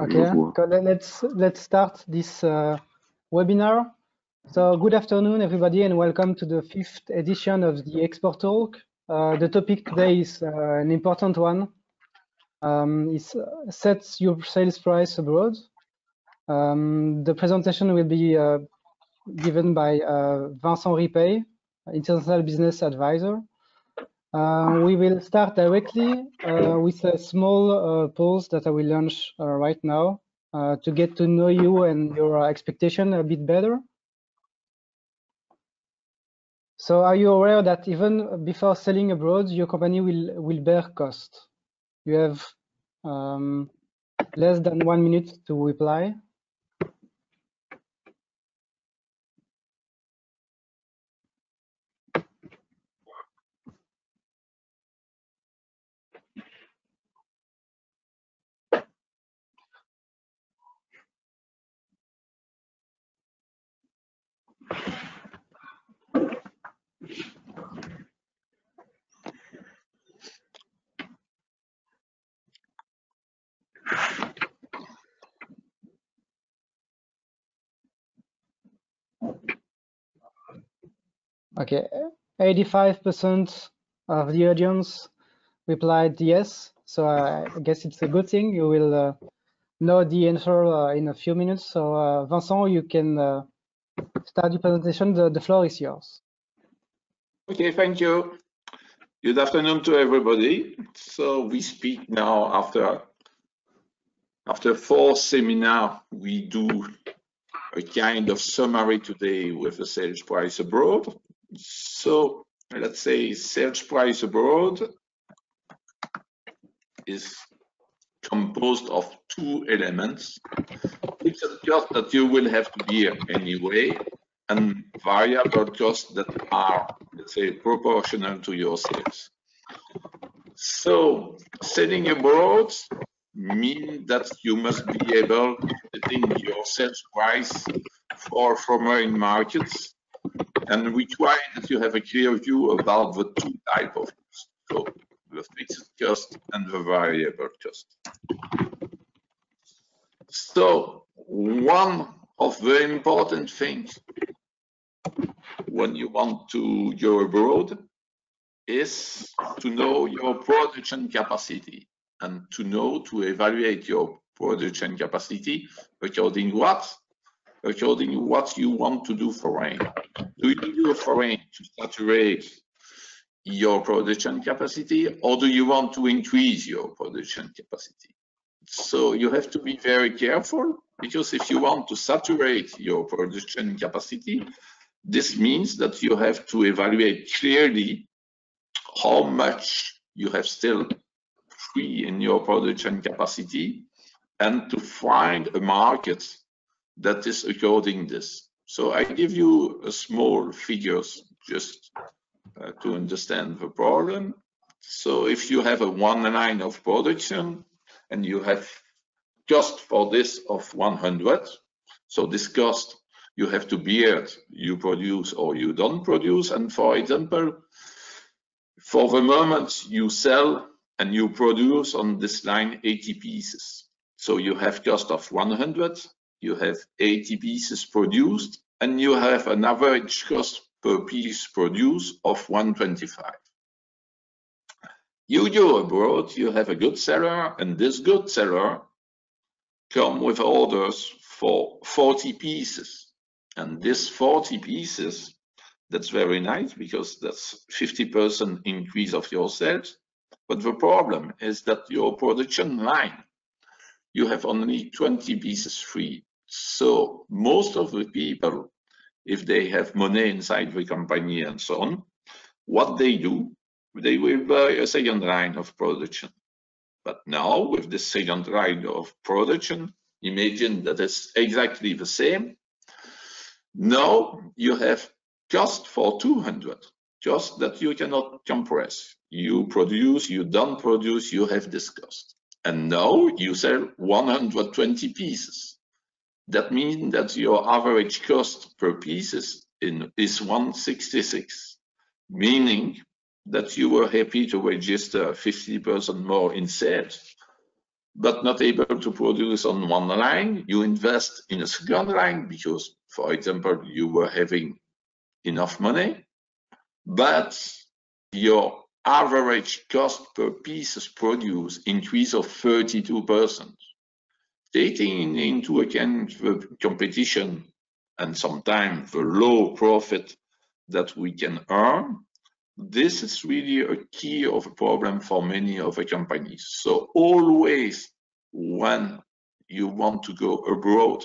Okay, let's start this webinar. So good afternoon, everybody, and welcome to the 5th edition of the Export Talk. The topic today is an important one. It sets your sales price abroad. The presentation will be given by Vincent Ripey, International Business Advisor. We will start directly with a small pause that I will launch right now to get to know you and your expectation a bit better. So are you aware that even before selling abroad, your company will bear cost? You have less than 1 minute to reply. Okay, 85% of the audience replied yes. So I guess it's a good thing. You will know the answer in a few minutes. So Vincent, you can start your presentation. The floor is yours. Okay, thank you. Good afternoon to everybody. So we speak now after 4 seminars. We do a kind of summary today with the sales price abroad. So let's say sales price abroad is composed of 2 elements. Fixed cost that you will have to bear anyway, and variable costs that are, let's say, proportional to your sales. So selling abroad means that you must be able to setting your sales price for foreign markets and require that you have a clear view about the 2 types of costs, so the fixed cost and the variable cost. So one of the important things when you want to go abroad is to know your production capacity and to evaluate your production capacity according to what you want to do foreign. Do you do foreign to saturate your production capacity, or do you want to increase your production capacity? So you have to be very careful, because if you want to saturate your production capacity, this means that you have to evaluate clearly how much you have still free in your production capacity and to find a market that is according this. So I give you a small figures just to understand the problem. So if you have a 1 line of production and you have cost for this of 100, so this cost you have to bear it, you produce or you don't produce. And for example, for the moment you sell and you produce on this line 80 pieces. So you have cost of 100, you have 80 pieces produced, and you have an average cost per piece produced of 125. You go abroad, you have a good seller, and this good seller come with orders for 40 pieces. And this 40 pieces, that's very nice, because that's 50% increase of your sales. But the problem is that your production line, you have only 20 pieces free. So most of the people, if they have money inside the company and so on, what they do, they will buy a second line of production. But now with the second line of production, imagine that it's exactly the same. Now you have cost for 200, just that you cannot compress. You produce, you don't produce, you have this cost. And now you sell 120 pieces. That means that your average cost per piece is 166, meaning that you were happy to register 50% more in sales. but not able to produce on one line, you invest in a second line because, for example, you were having enough money, but your average cost per piece produced increase of 32%. Taking into account the competition and sometimes the low profit that we can earn, this is really a key of a problem for many of the companies. So always when you want to go abroad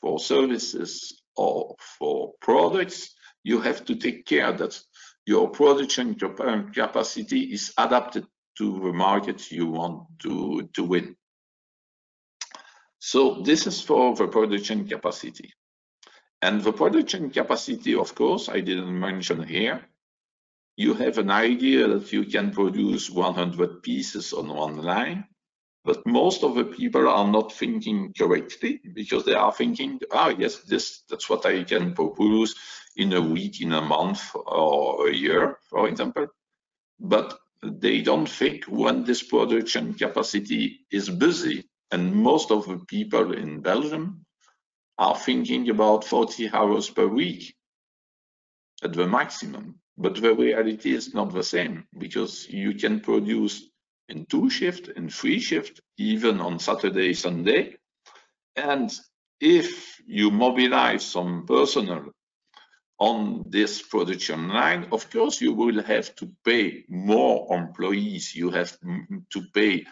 for services or for products, you have to take care that your production capacity is adapted to the market you want to win. So this is for the production capacity. And the production capacity, of course, I didn't mention here. You have an idea that you can produce 100 pieces on one line, but most of the people are not thinking correctly because they are thinking, yes, that's what I can produce in a week, in a month, or a year, for example. But they don't think when this production capacity is busy, and most of the people in Belgium are thinking about 40 hours per week at the maximum. But the reality is not the same because you can produce in 2 shifts, in 3 shifts, even on Saturday, Sunday. And if you mobilize some personnel on this production line, of course, you will have to pay more employees. You have to pay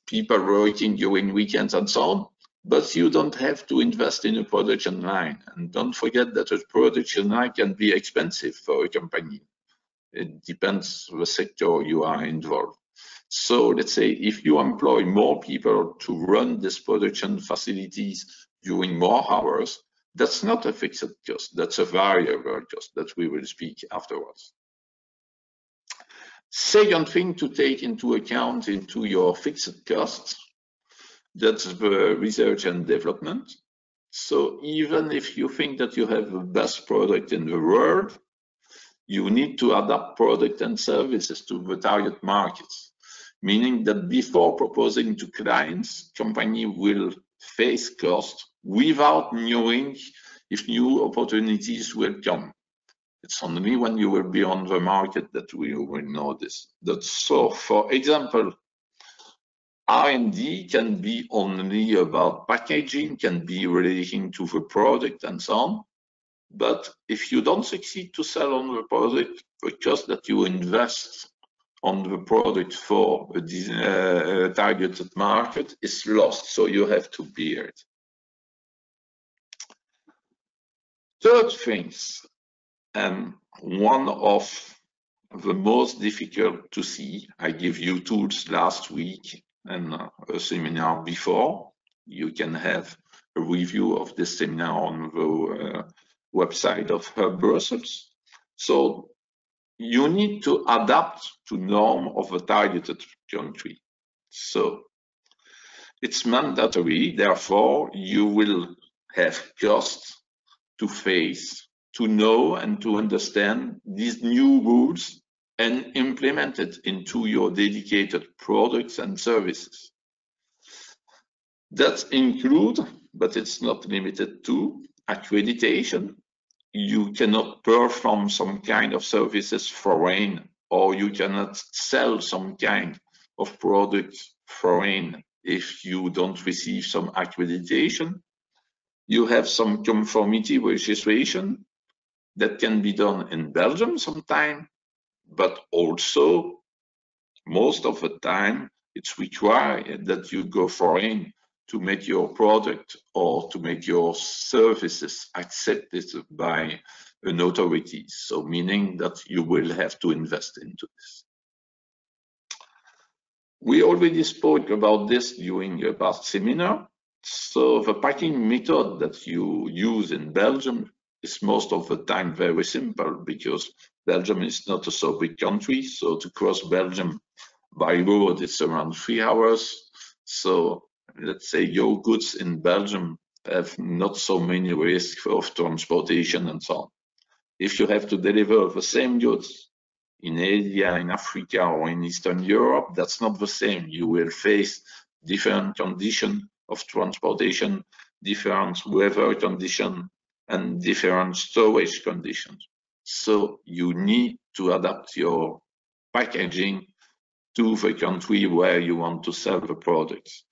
people working during weekends and so on. But you don't have to invest in a production line. And don't forget that a production line can be expensive for a company. It depends the sector you are involved. So let's say if you employ more people to run these production facilities during more hours, that's not a fixed cost, that's a variable cost that we will speak afterwards. Second thing to take into account into your fixed costs, that's the research and development. So even if you think that you have the best product in the world, you need to adapt product and services to the target markets, meaning that before proposing to clients, company will face cost without knowing if new opportunities will come. It's only when you will be on the market that we will know this. That's so, for example, R&D can be only about packaging, can be relating to the product and so on. But if you don't succeed to sell on the product, the cost that you invest on the product for a targeted market is lost, so you have to bear it. Third things, and one of the most difficult to see, I give you tools last week and a seminar before. You can have a review of this seminar on the website of hub.brussels. So you need to adapt to norm of a targeted country. So it's mandatory, therefore you will have costs to face, to know and to understand these new rules and implement it into your dedicated products and services. That includes, but it's not limited to, accreditation. You cannot perform some kind of services foreign, or you cannot sell some kind of product foreign if you don't receive some accreditation. You have some conformity registration that can be done in Belgium sometime, but also most of the time it's required that you go foreign to make your product or to make your services accepted by an authority. So meaning that you will have to invest into this. We already spoke about this during a past seminar. So the packing method that you use in Belgium is most of the time very simple because Belgium is not a so big country. So to cross Belgium by road, it's around 3 hours. So let's say your goods in Belgium have not so many risks of transportation and so on. If you have to deliver the same goods in Asia, in Africa, or in Eastern Europe, that's not the same. You will face different conditions of transportation, different weather conditions, and different storage conditions. So you need to adapt your packaging to the country where you want to sell the products.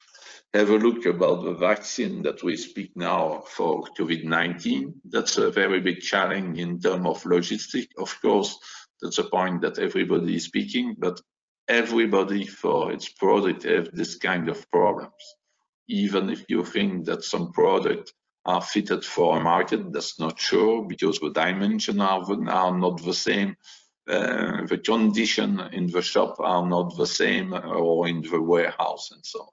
Have a look about the vaccine that we speak now for COVID-19. That's a very big challenge in terms of logistics. Of course, that's a point that everybody is speaking, but everybody for its product have this kind of problems. Even if you think that some products are fitted for a market, that's not true because the dimensions are not the same. The conditions in the shop are not the same or in the warehouse and so on.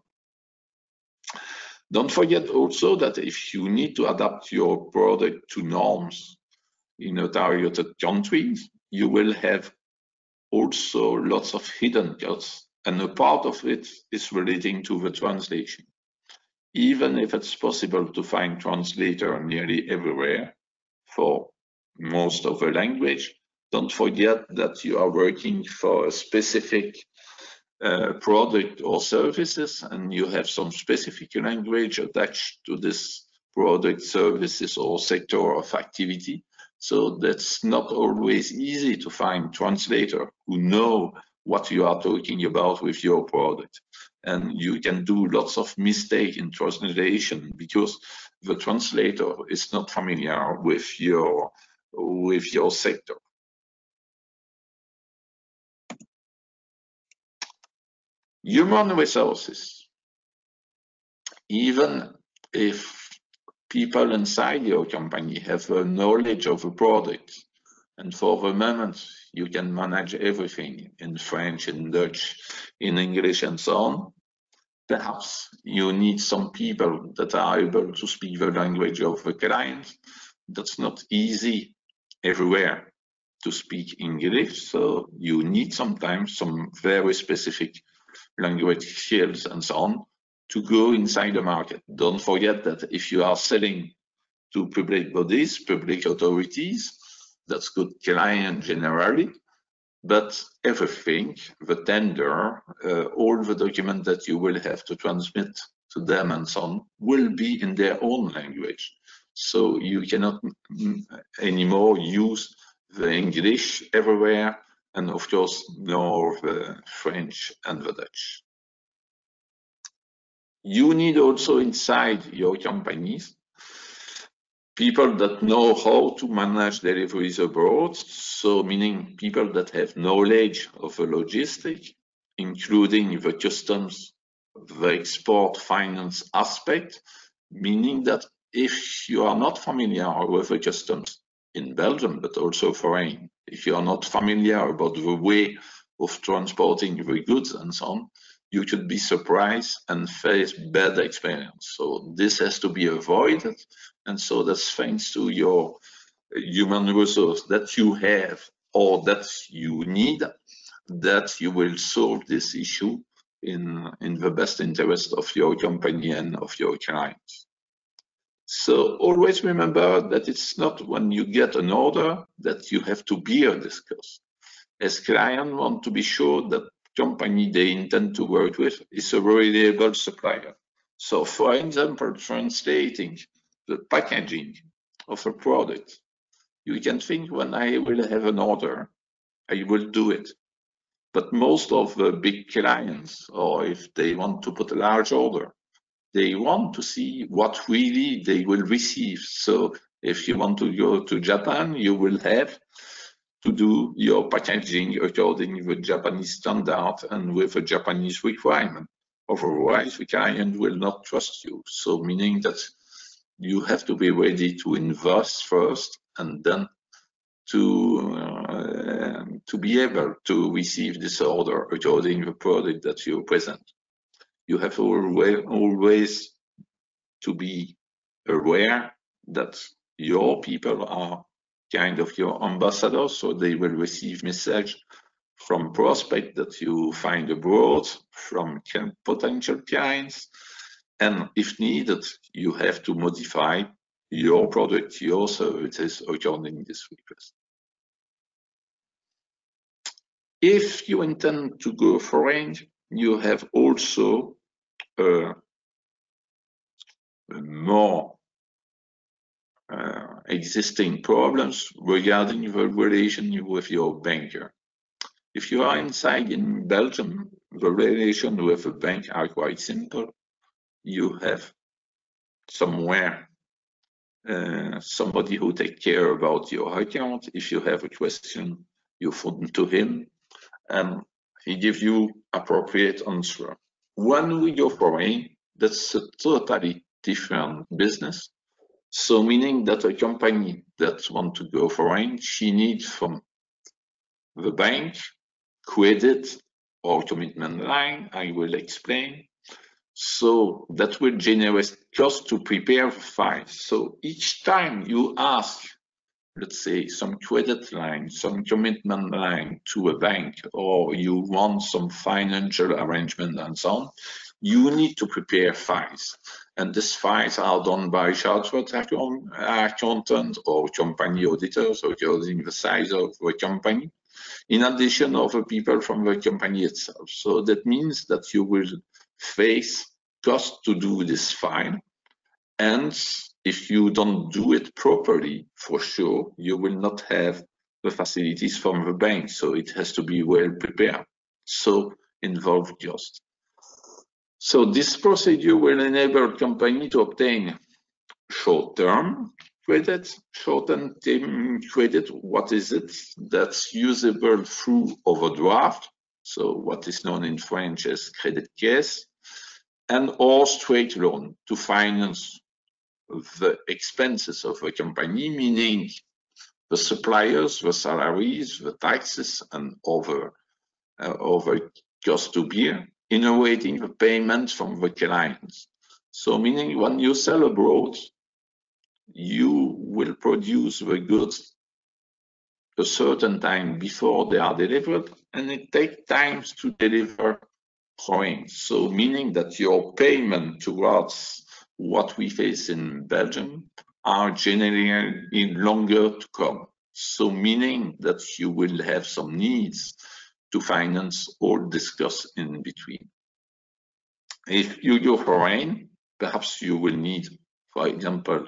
Don't forget also that if you need to adapt your product to norms in a targeted countries, you will have also lots of hidden costs, and a part of it is relating to the translation. Even if it's possible to find translator nearly everywhere for most of the language, don't forget that you are working for a specific product or services, and you have some specific language attached to this product, services, or sector of activity. So that's not always easy to find translator who know what you are talking about with your product. And you can do lots of mistakes in translation because the translator is not familiar with your sector. Human resources. Even if people inside your company have a knowledge of a product, and for the moment you can manage everything in French, in Dutch, in English, and so on, perhaps you need some people that are able to speak the language of the client. That's not easy everywhere to speak English, so you need sometimes some very specific language skills and so on to go inside the market. Don't forget that if you are selling to public bodies, public authorities, that's good client generally, but everything, the tender, all the documents that you will have to transmit to them and so on will be in their own language. So you cannot anymore use the English everywhere, and of course, nor the French and the Dutch. You need also inside your companies people that know how to manage deliveries abroad, so meaning people that have knowledge of the logistics, including the customs, the export finance aspect, meaning that if you are not familiar with the customs in Belgium, but also foreign, if you are not familiar about the way of transporting the goods and so on, you could be surprised and face bad experience. So this has to be avoided. And so that's thanks to your human resource that you have or that you need, that you will solve this issue in the best interest of your company and of your clients. So always remember that it's not when you get an order that you have to bear this cost. As clients want to be sure that company they intend to work with is a reliable supplier. So for example, translating the packaging of a product, you can think when I will have an order, I will do it. But most of the big clients, or if they want to put a large order, they want to see what really they will receive. So if you want to go to Japan, you will have to do your packaging according to the Japanese standard and with a Japanese requirement. Otherwise, the client will not trust you. So meaning that you have to be ready to invest first and then to be able to receive this order according to the product that you present. You have always to be aware that your people are kind of your ambassadors, so they will receive message from prospect that you find abroad, from potential clients, and if needed, you have to modify your product, your services according to this request. If you intend to go foreign, you have also more existing problems regarding the relation with your banker. If you are inside in Belgium, the relation with the bank are quite simple. You have somewhere somebody who takes care about your account. If you have a question, you phone to him and he gives you appropriate answer. When we go foreign, that's a totally different business. So meaning that a company that wants to go foreign, she needs from the bank credit or commitment line, I will explain. So that will generate cost to prepare the file. So each time you ask, let's say, some credit line, some commitment line to a bank, or you want some financial arrangement and so on, you need to prepare files. And these files are done by chartered accountants or company auditors, according to the size of the company, in addition of the people from the company itself. So that means that you will face cost to do this file. And if you don't do it properly, for sure, you will not have the facilities from the bank. So it has to be well prepared. So involve cost. So this procedure will enable company to obtain short-term credit. Short-term credit, what is it? That's usable through overdraft. So what is known in French as credit caisse, and or straight loan to finance the expenses of a company, meaning the suppliers, the salaries, the taxes, and other cost to bear, innovating the payment from the clients. So meaning when you sell abroad, you will produce the goods a certain time before they are delivered, and it takes time to deliver foreign. So meaning that your payment towards what we face in Belgium are generally longer to come. So meaning that you will have some needs to finance all this cost in between. If you go foreign, perhaps you will need, for example,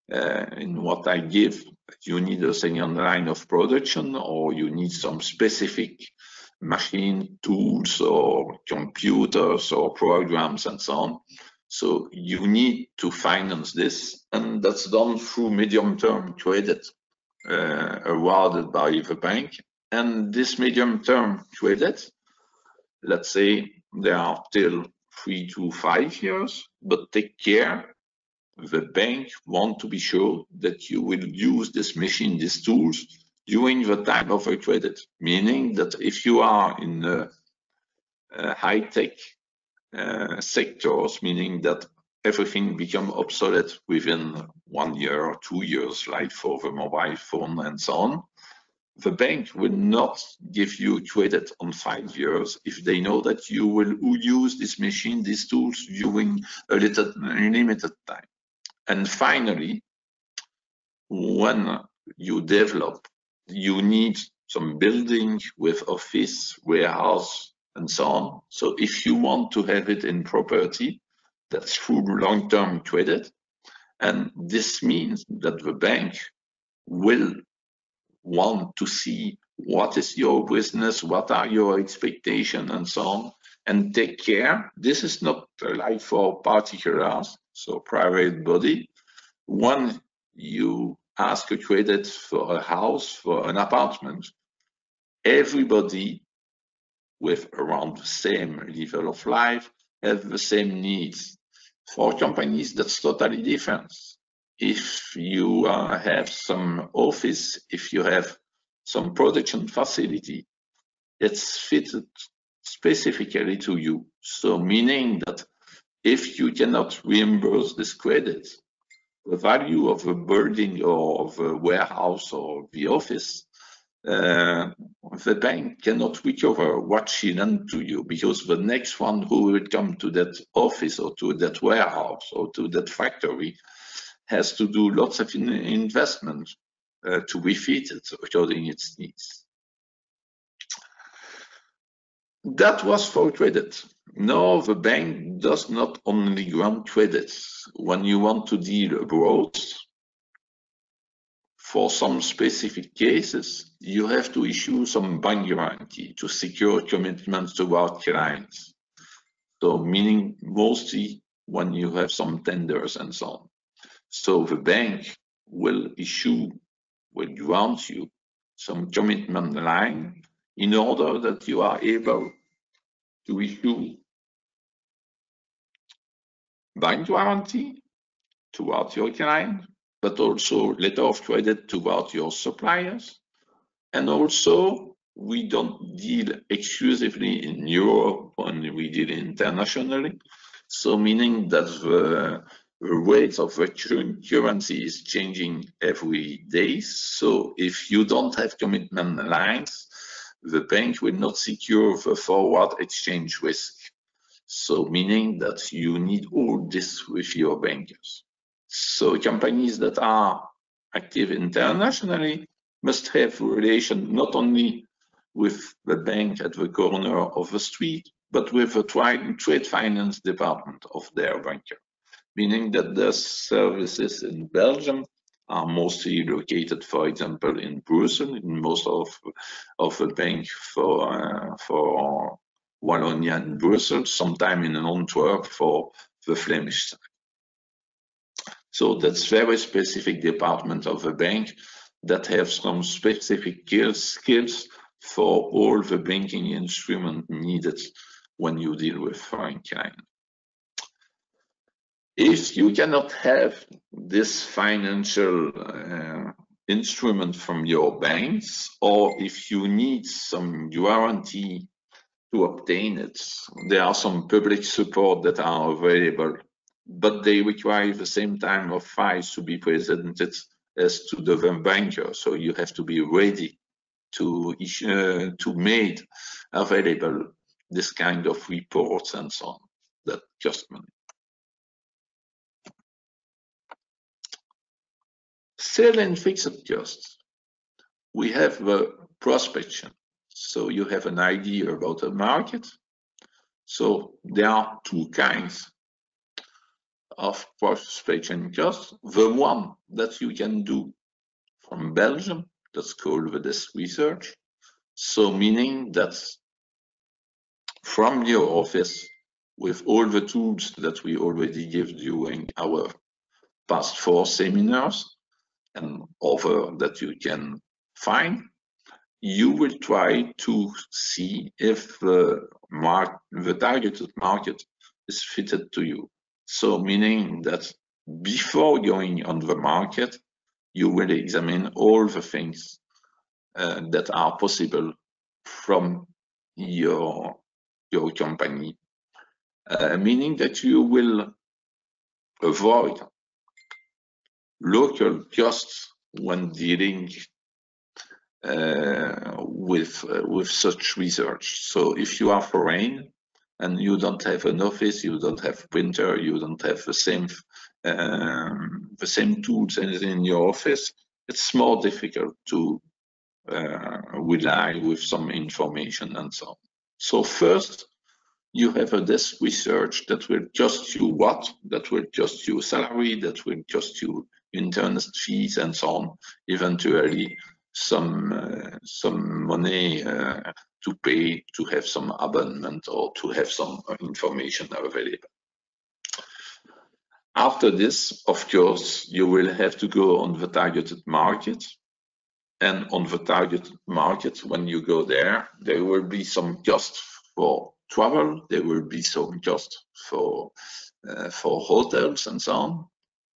in what I give, you need a second line of production, or you need some specific machine tools or computers or programs and so on. So you need to finance this, and that's done through medium-term credit awarded by the bank. And this medium-term credit, let's say they are till 3 to 5 years, but take care. The bank want to be sure that you will use this machine, these tools, during the time of a credit, meaning that if you are in high-tech sectors, meaning that everything become obsolete within 1 year or 2 years, like for the mobile phone and so on, the bank will not give you credit on 5 years if they know that you will use this machine, these tools during a limited time. And finally, when you develop, you need some building with office, warehouse, and so on. So if you want to have it in property, that's through long-term credit. And this means that the bank will want to see what is your business, what are your expectations, and so on, and take care. This is not like for particulars, so private body. When you ask a credit for a house, for an apartment, everybody with around the same level of life have the same needs. For companies, that's totally different. If you have some office, if you have some production facility, it's fitted specifically to you. So meaning that if you cannot reimburse this credit, the value of the building or of the warehouse or the office, the bank cannot recover what she lent to you, because the next one who will come to that office or to that warehouse or to that factory has to do lots of investment to refit it according to its needs. That was for credit. No, the bank does not only grant credits. When you want to deal abroad, for some specific cases, you have to issue some bank guarantee to secure commitments toward clients. So meaning mostly when you have some tenders and so on. So the bank will grant you some commitment line in order that you are able to issue bank guarantee towards your client, but also letter of credit towards your suppliers. And also, we don't deal exclusively in Europe when we deal internationally. So meaning that the rate of the currency is changing every day. So if you don't have commitment lines, the bank will not secure the forward exchange risk. So meaning that you need all this with your bankers. So companies that are active internationally must have relation not only with the bank at the corner of the street, but with the trade finance department of their banker, meaning that the services in Belgium are mostly located, for example, in Brussels, in most of the bank for Wallonia and Brussels, sometime in Antwerp for the Flemish side. So that's very specific department of the bank that have some specific skills for all the banking instrument needed when you deal with foreign client. If you cannot have this financial instrument from your banks, or if you need some guarantee to obtain it, there are some public support that are available, but they require the same time of files to be presented as to the banker. So you have to be ready to make available this kind of reports and so on that cost money. Sale and fixed costs. We have the prospection. So you have an idea about the market. So there are two kinds of prospection costs. The one that you can do from Belgium, that's called the desk research. So meaning that from your office, with all the tools that we already give during our past 4 seminars and other that you can find, you will try to see if the targeted market is fitted to you. So meaning that before going on the market, you will examine all the things that are possible from your company, meaning that you will avoid local costs when dealing with such research. So if you are foreign and you don't have an office, you don't have printer, you don't have the same tools as in your office, it's more difficult to rely with some information and so on. So first, you have a desk research that will cost you what? That will cost you salary, that will cost you internet fees and so on, eventually some money to pay to have some abonnement or to have some information available. After this, of course, you will have to go on the targeted market. And on the targeted market, when you go there, there will be some cost for travel, there will be some cost for hotels and so on,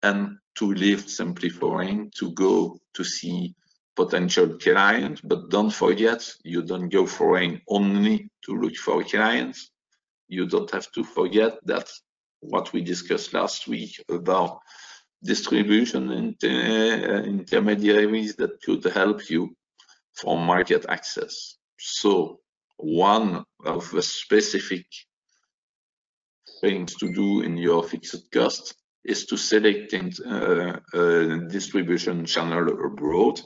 and to live simply foreign, to go to see potential clients. But don't forget, you don't go foreign only to look for clients. You don't have to forget that what we discussed last week about distribution intermediaries that could help you for market access. So one of the specific things to do in your fixed cost is to select a distribution channel abroad.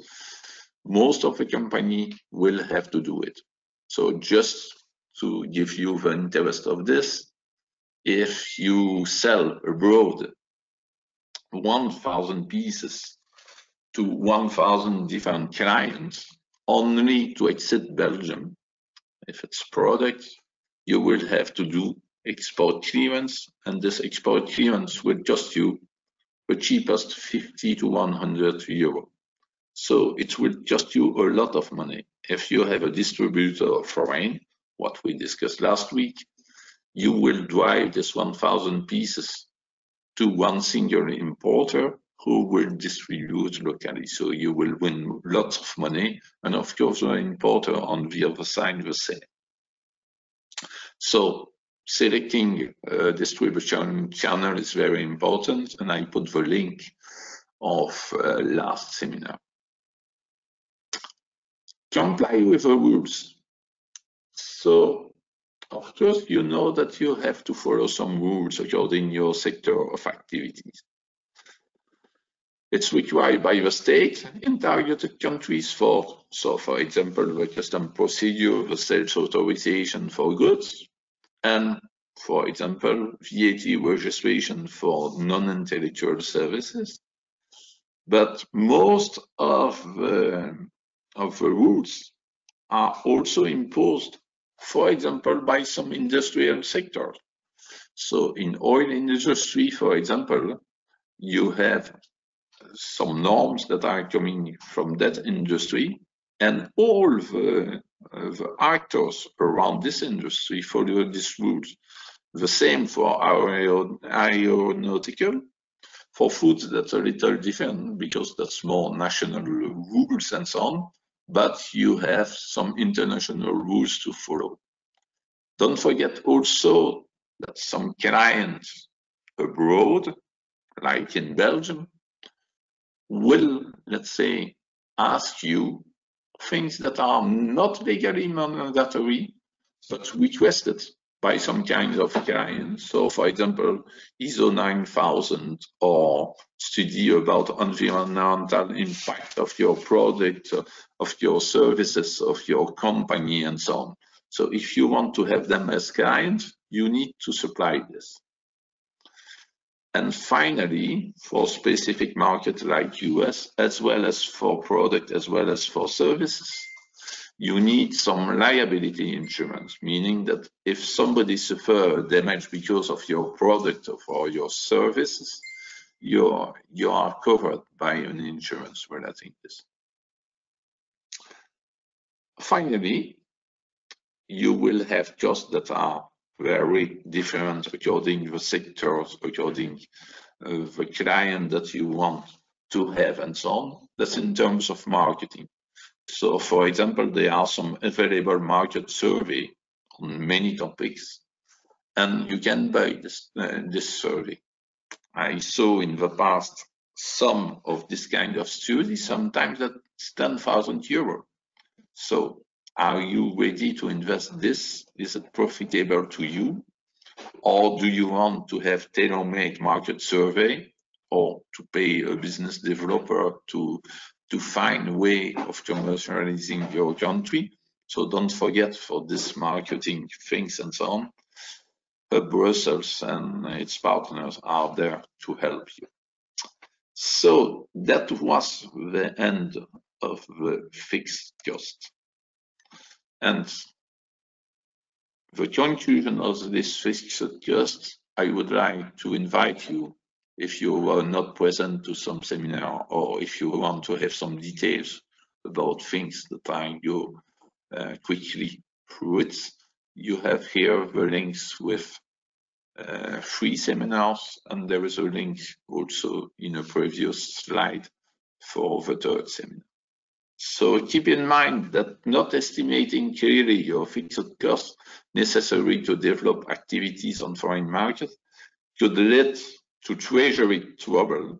Most of the company will have to do it. So just to give you the interest of this, if you sell abroad 1,000 pieces to 1,000 different clients only to exit Belgium, if it's product, you will have to do export clearance, and this export clearance will cost you the cheapest 50 to 100 euro. So it will cost you a lot of money. If you have a distributor of foreign, what we discussed last week, you will drive this 1,000 pieces to one single importer who will distribute locally. So you will win lots of money, and of course the importer on the other side the same. So selecting a distribution channel is very important, and I put the link of last seminar. Comply with the rules. So of course you know that you have to follow some rules according to your sector of activities. It's required by the state in targeted countries for example, the custom procedure, the sales authorization for goods, and for example, VAT registration for non-intellectual services. But most of the rules are also imposed, for example, by some industrial sectors. So in oil industry, for example, you have some norms that are coming from that industry, and all the actors around this industry follow these rules. The same for aeronautical. For food, that's a little different because that's more national rules and so on, but you have some international rules to follow. Don't forget also that some clients abroad, like in Belgium, will, let's say, ask you things that are not legally mandatory, but requested by some kinds of clients. So, for example, ISO 9000 or study about environmental impact of your product, of your services, of your company, and so on. So if you want to have them as clients, you need to supply this. And finally, for specific markets like US, as well as for product, as well as for services, you need some liability insurance, meaning that if somebody suffers damage because of your product or your services, you are covered by an insurance relating this. Finally, you will have costs that are very different according to the sectors, according to the client that you want to have, and so on. That's in terms of marketing. So, for example, there are some available market survey on many topics, and you can buy this survey. I saw in the past some of this kind of study, sometimes that's 10,000 euros. So, are you ready to invest this? Is it profitable to you? Or do you want to have tailor-made market survey, or to pay a business developer to find a way of commercializing your country? So don't forget, for this marketing things and so on, Brussels and its partners are there to help you. So that was the end of the fixed cost. And the conclusion of this fixed cost, I would like to invite you, if you were not present to some seminar, or if you want to have some details about things that I go quickly through it, you have here the links with 3 seminars, and there is a link also in a previous slide for the 3rd seminar. So keep in mind that not estimating clearly your fixed costs necessary to develop activities on foreign markets could lead to treasury trouble,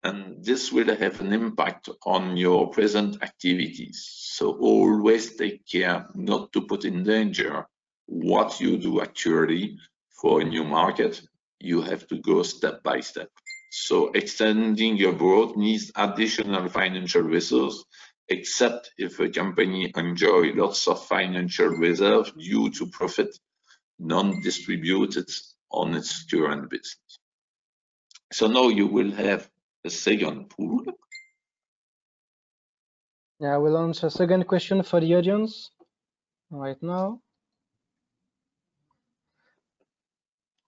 and this will have an impact on your present activities. So always take care not to put in danger what you do actually for a new market. You have to go step by step. So extending abroad needs additional financial resources, except if a company enjoys lots of financial reserve due to profit non-distributed on its current business. So now you will have a second pool. Yeah, we'll launch a second question for the audience right now.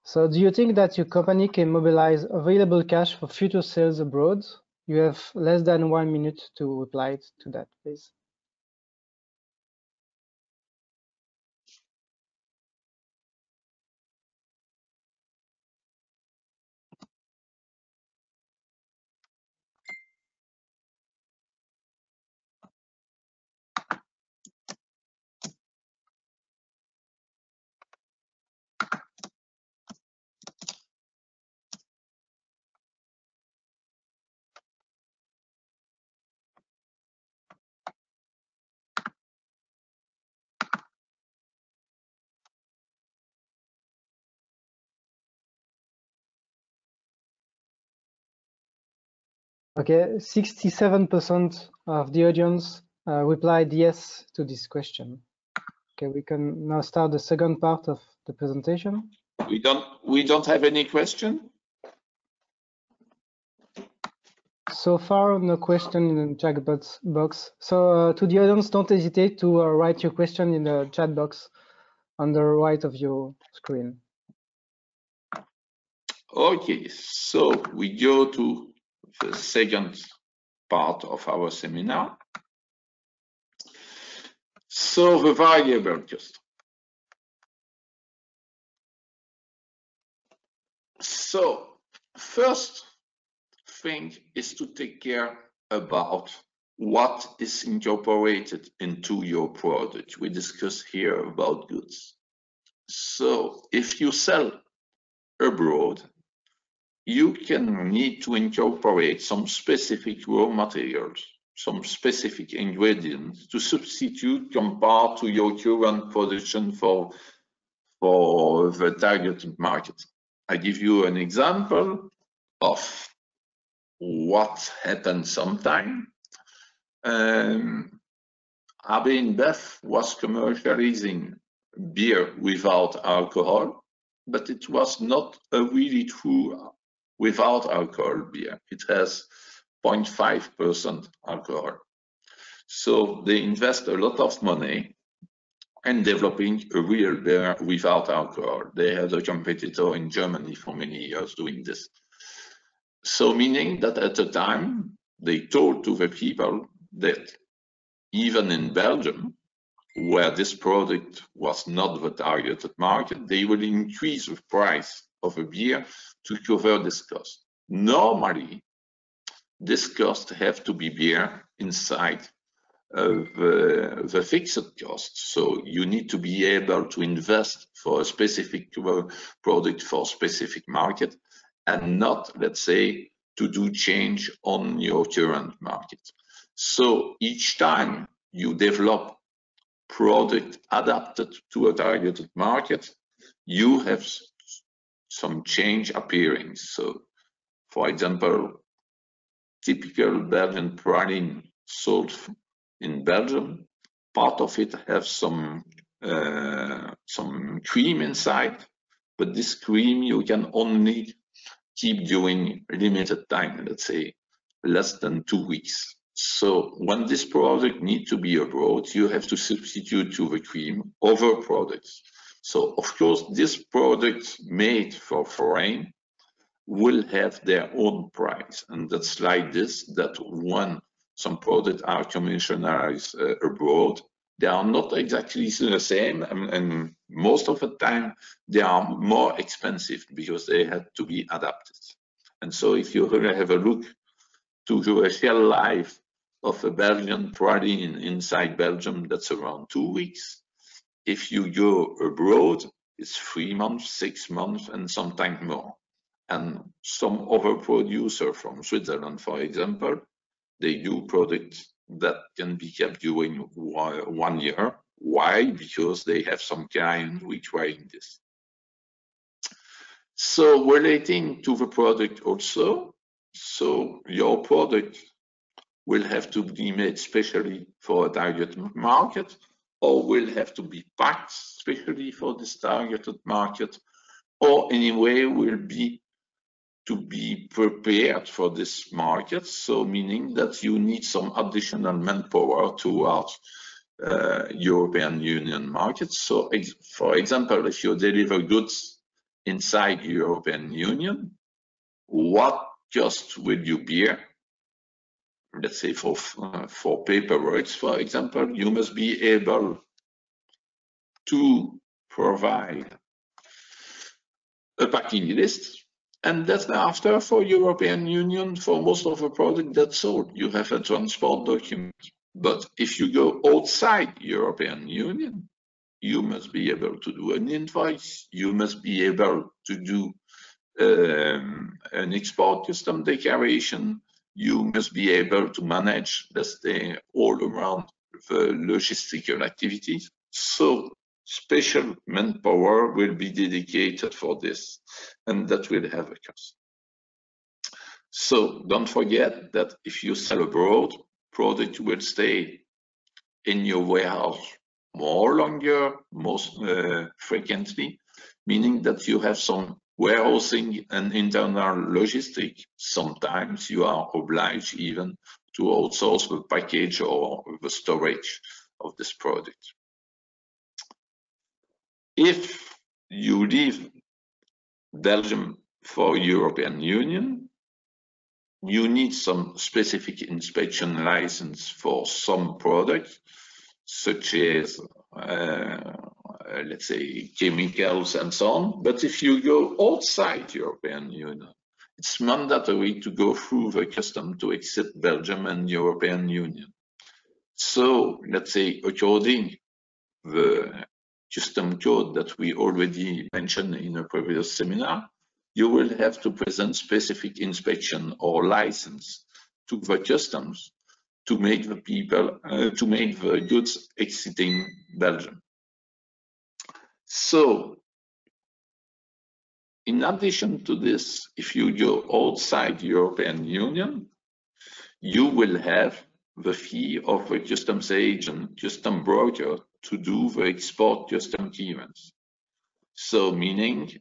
So do you think that your company can mobilize available cash for future sales abroad? You have less than 1 minute to reply to that, please. Okay, 67% of the audience replied yes to this question. Okay, we can now start the second part of the presentation. We don't have any question. So far, no question in the chat box. So to the audience, don't hesitate to write your question in the chat box on the right of your screen. Okay, so we go to the second part of our seminar. So the variable cost. So first thing is to take care about what is incorporated into your product. We discuss here about goods. So if you sell abroad, you can need to incorporate some specific raw materials, some specific ingredients to substitute compared to your current production for the targeted market. I give you an example of what happened sometime. AB InBev was commercializing beer without alcohol, but it was not a really true without alcohol beer. It has 0.5% alcohol. So they invest a lot of money in developing a real beer without alcohol. They had a competitor in Germany for many years doing this. So meaning that at the time, they told to the people that even in Belgium, where this product was not the targeted market, they will increase the price of a beer to cover this cost. Normally, this cost have to be beer inside of the fixed cost. So you need to be able to invest for a specific product for a specific market and not, let's say, to do change on your current market. So each time you develop product adapted to a targeted market, you have some change appearing. So, for example, typical Belgian praline sold in Belgium, part of it has some cream inside, but this cream you can only keep during limited time, let's say less than 2 weeks. So when this product needs to be abroad, you have to substitute to the cream other products. So of course, this product made for foreign will have their own price. And that's like this, that when some products are commercialized abroad, they are not exactly the same. And most of the time, they are more expensive because they had to be adapted. And so if you have a look to the shelf life of a Belgian praline inside Belgium, that's around 2 weeks. If you go abroad, it's 3 months, 6 months, and sometimes more. And some other producer from Switzerland, for example, they do products that can be kept during 1 year. Why? Because they have some client requiring this. So relating to the product also, so your product will have to be made specially for a target market, or will have to be packed specially for this targeted market, or anyway will be to be prepared for this market. So meaning that you need some additional manpower towards European Union markets. So for example, if you deliver goods inside European Union, what cost will you bear? Let's say for paperworks, for example, you must be able to provide a packing list, and that's after for European Union, for most of the product that's sold, you have a transport document. But if you go outside European Union, you must be able to do an invoice, you must be able to do an export custom declaration, you must be able to manage, let's say, all around the logistical activities. So special manpower will be dedicated for this, and that will have a cost. So don't forget that if you sell abroad, product will stay in your warehouse more longer, most frequently, meaning that you have some warehousing and internal logistics. Sometimes you are obliged even to outsource the package or the storage of this product. If you leave Belgium for European Union, you need some specific inspection license for some products, such as let's say chemicals and so on. But if you go outside European Union, it's mandatory to go through the custom to exit Belgium and European Union. So let's say according the custom code that we already mentioned in a previous seminar, you will have to present specific inspection or license to the customs to make the people to make the goods exiting Belgium. So in addition to this, if you go outside European Union, you will have the fee of a customs agent, custom broker to do the export custom clearance. So meaning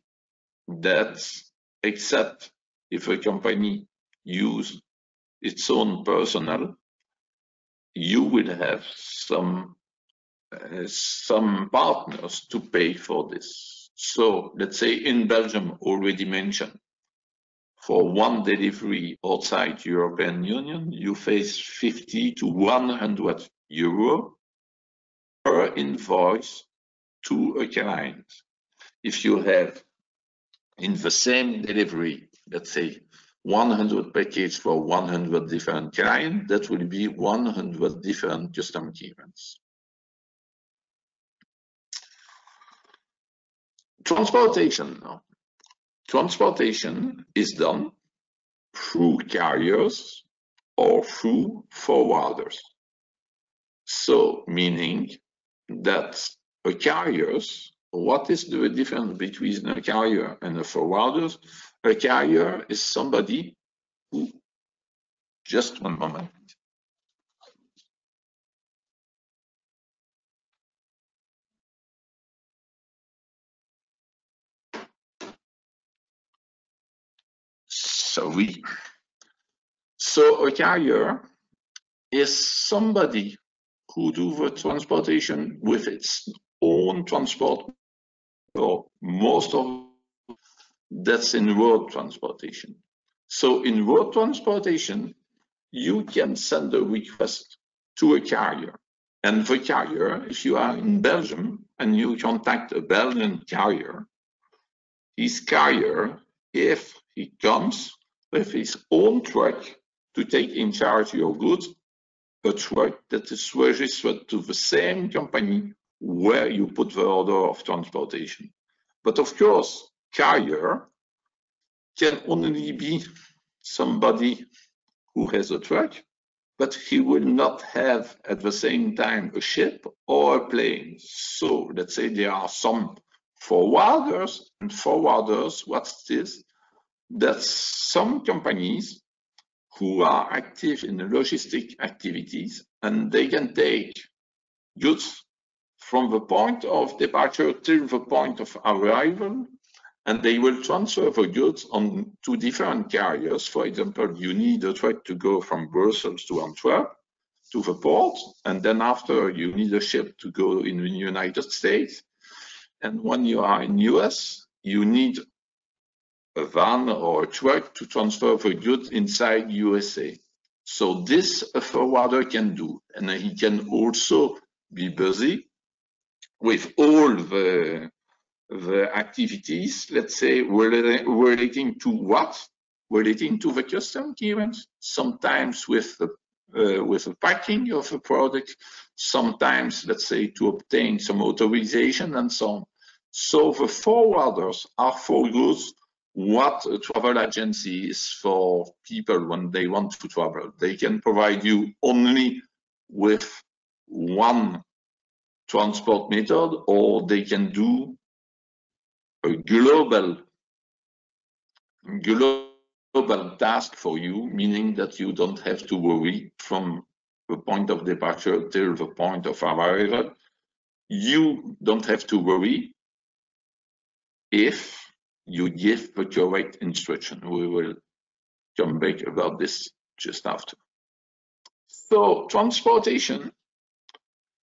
that except if a company use its own personnel, you will have some partners to pay for this. So let's say in Belgium, already mentioned, for one delivery outside European Union, you face 50 to 100 euro per invoice to a client. If you have in the same delivery, let's say 100 packages for 100 different clients, that will be 100 different custom clearance. Transportation now. Transportation is done through carriers or through forwarders. So meaning that a carriers, what is the difference between a carrier and a forwarder? A carrier is somebody who, just one moment. Sorry. So a carrier is somebody who do the transportation with its own transport, or most of that's in road transportation. So in road transportation, you can send a request to a carrier. And the carrier, if you are in Belgium and you contact a Belgian carrier, his carrier, if he comes with his own truck to take in charge your goods, a truck that is registered to the same company where you put the order of transportation. But of course, carrier can only be somebody who has a truck, but he will not have at the same time a ship or a plane. So let's say there are some forwarders, and forwarders, what's this? That some companies who are active in the logistic activities, and they can take goods from the point of departure till the point of arrival, and they will transfer the goods on to different carriers. For example, you need a truck to go from Brussels to Antwerp to the port, and then after you need a ship to go in the United States. And when you are in US, you need a van or a truck to transfer the goods inside USA. So this a forwarder can do, and he can also be busy with all the activities, let's say, relating to what? Relating to the custom clearance, sometimes with the packing of the product, sometimes, let's say, to obtain some authorization and so on. So the forwarders are for goods what a travel agency is for people when they want to travel. They can provide you only with one transport method, or they can do a global task for you, meaning that you don't have to worry from the point of departure till the point of arrival. You don't have to worry if you give the correct instruction. We will come back about this just after. So transportation,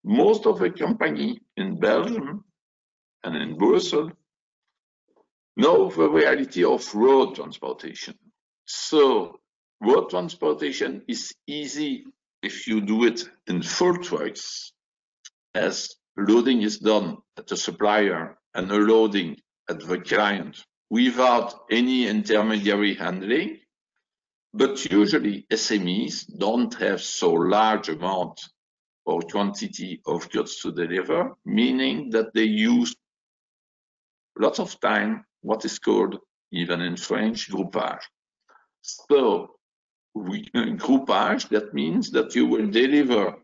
most of the company in Belgium and in Brussels know the reality of road transportation. So road transportation is easy if you do it in full trucks, as loading is done at the supplier and unloading at the client without any intermediary handling. But usually SMEs don't have so large amount or quantity of goods to deliver, meaning that they use lots of time what is called, even in French, groupage. So groupage, that means that you will deliver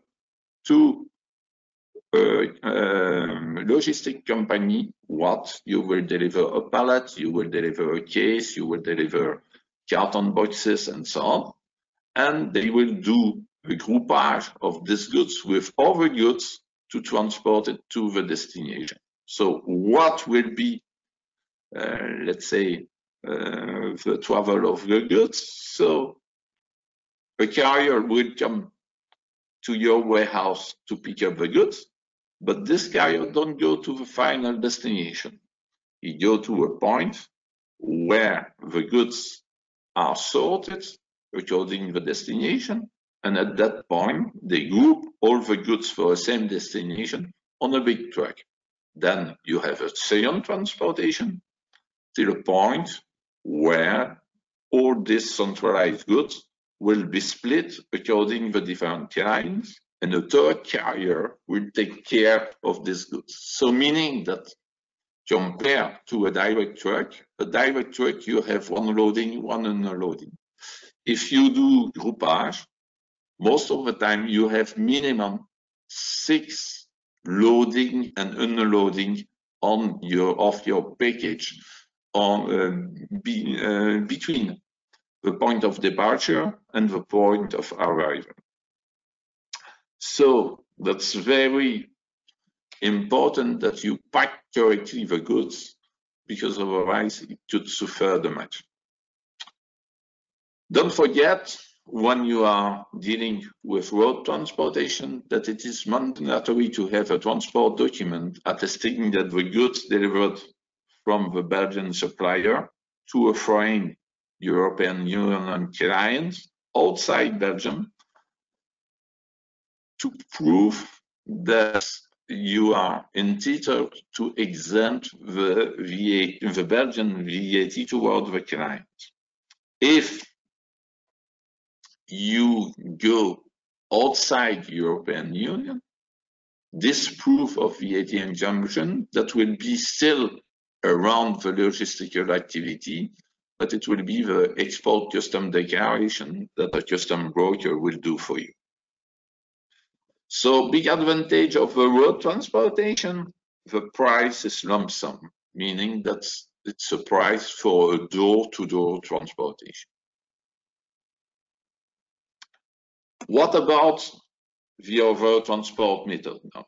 to a logistic company what? You will deliver a pallet, you will deliver a case, you will deliver carton boxes and so on, and they will do the groupage of these goods with other goods to transport it to the destination. So what will be, let's say, the travel of the goods? So a carrier will come to your warehouse to pick up the goods, but this carrier don't go to the final destination. He go to a point where the goods are sorted according to the destination, and at that point they group all the goods for the same destination on a big truck. Then you have a second transportation till a point where all these centralized goods will be split according to the different clients, and a third carrier will take care of these goods. So meaning that compared to a direct truck you have one loading, one unloading. If you do groupage, most of the time you have minimum 6 loading and unloading on your package between the point of departure and the point of arrival. So that's very important that you pack correctly the goods, because otherwise it could suffer damage. Don't forget, when you are dealing with road transportation, that it is mandatory to have a transport document attesting that the goods delivered from the Belgian supplier to a foreign European Union client outside Belgium to prove that you are entitled to exempt the Belgian VAT toward the client. If you go outside European Union, this proof of VAT exemption that will be still around the logistical activity, but it will be the export custom declaration that a custom broker will do for you. So big advantage of the road transportation, the price is lump sum, meaning that it's a price for a door-to-door transportation. What about the other transport method now?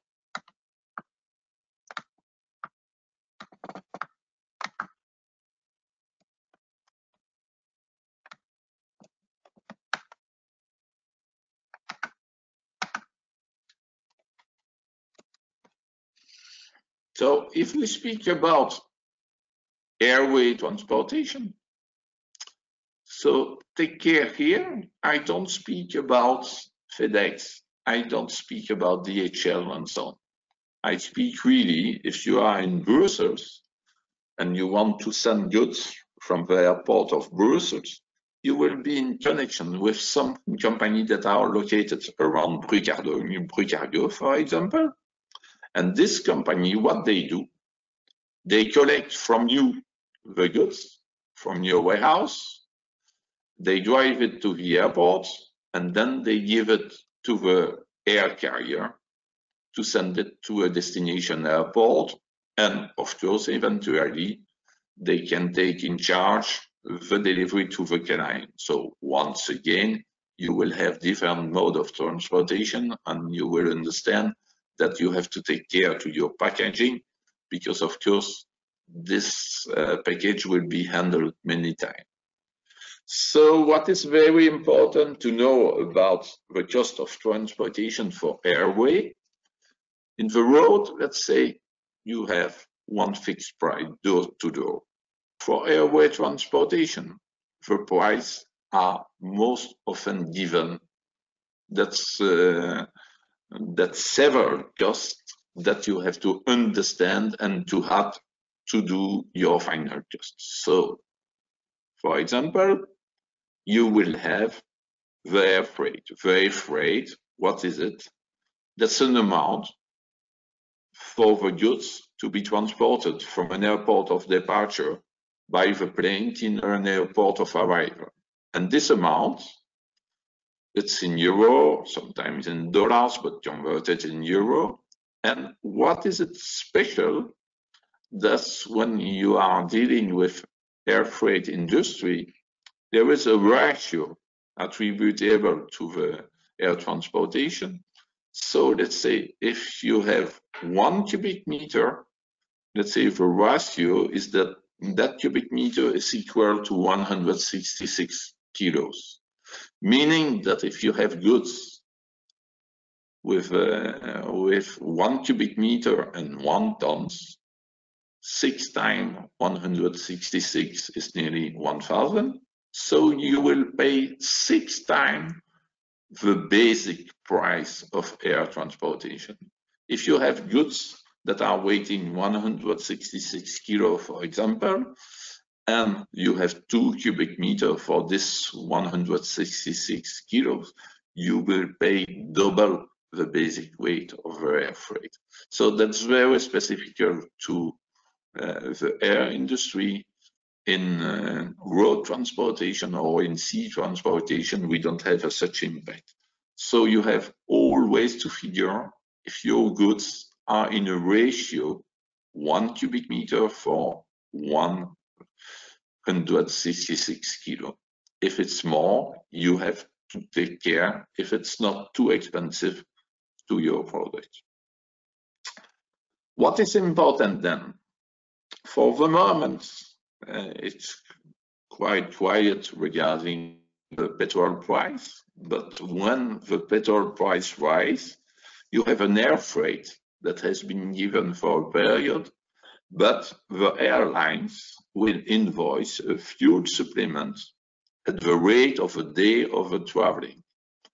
So if we speak about airway transportation, so take care here, I don't speak about FedEx, I don't speak about DHL and so on. I speak really, if you are in Brussels and you want to send goods from the airport of Brussels, you will be in connection with some companies that are located around Brucargo, for example. And this company, what they do, they collect from you the goods from your warehouse, they drive it to the airport, and then they give it to the air carrier to send it to a destination airport. And of course, eventually, they can take in charge the delivery to the client. So once again, you will have different mode of transportation, and you will understand that you have to take care to your packaging, because of course, this package will be handled many times. So what is very important to know about the cost of transportation for airway? In the road, let's say you have one fixed price, door to door. For airway transportation, the prices are most often given. That's several costs that you have to understand and to have to do your final costs. So, for example, you will have the air freight. The air freight, what is it? That's an amount for the goods to be transported from an airport of departure by the plane in an airport of arrival. And this amount, it's in euro, sometimes in dollars, but converted in euro. And what is it special? That's when you are dealing with air freight industry, there is a ratio attributable to the air transportation. So let's say if you have 1 cubic meter, let's say the ratio is that cubic meter is equal to 166 kilos, meaning that if you have goods with 1 cubic meter and 1 tons, 6 times 166 is nearly 1,000. So you will pay 6 times the basic price of air transportation. If you have goods that are weighing 166 kilo, for example, and you have 2 cubic meter for this 166 kilos, you will pay double the basic weight of the air freight. So that's very specific to the air industry. In road transportation or in sea transportation, we don't have such impact. So you have always to figure if your goods are in a ratio 1 cubic meter for 166 kilo. If it's more, you have to take care if it's not too expensive to your product. What is important then? For the moment, it's quite quiet regarding the petrol price, but when the petrol price rise, you have an air freight that has been given for a period, but the airlines will invoice a fuel supplement at the rate of a day of the traveling.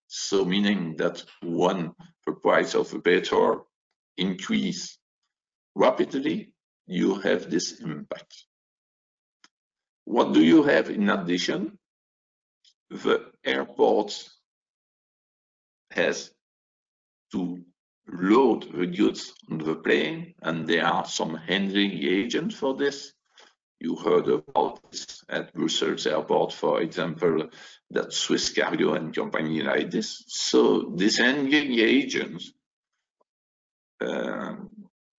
So meaning that when the price of the petrol increase rapidly, you have this impact. What do you have in addition? The airport has to load the goods on the plane, and there are some handling agents for this. You heard about this at Brussels airport, for example, that Swiss Cargo and company like this. So these handling agents,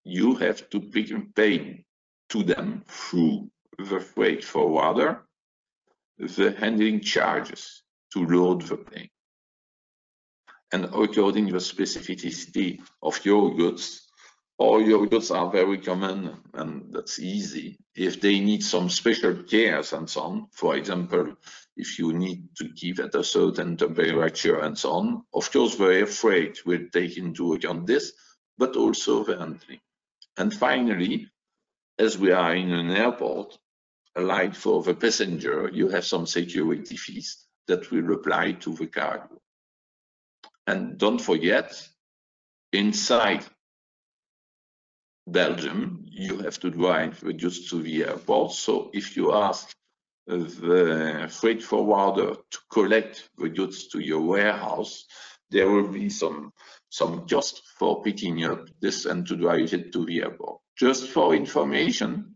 you have to pay to them through the freight forwarder the handling charges to load the plane. and according to the specificity of your goods. All your goods are very common, and that's easy. If they need some special cares and so on, for example, if you need to keep at a certain temperature and so on, of course, the freight will take into account this, but also the handling. And finally, as we are in an airport, like for the passenger, you have some security fees that will apply to the cargo. And don't forget, inside Belgium, you have to drive the goods to the airport. So if you ask the freight forwarder to collect the goods to your warehouse, there will be some cost for picking up this and to drive it to the airport. Just for information,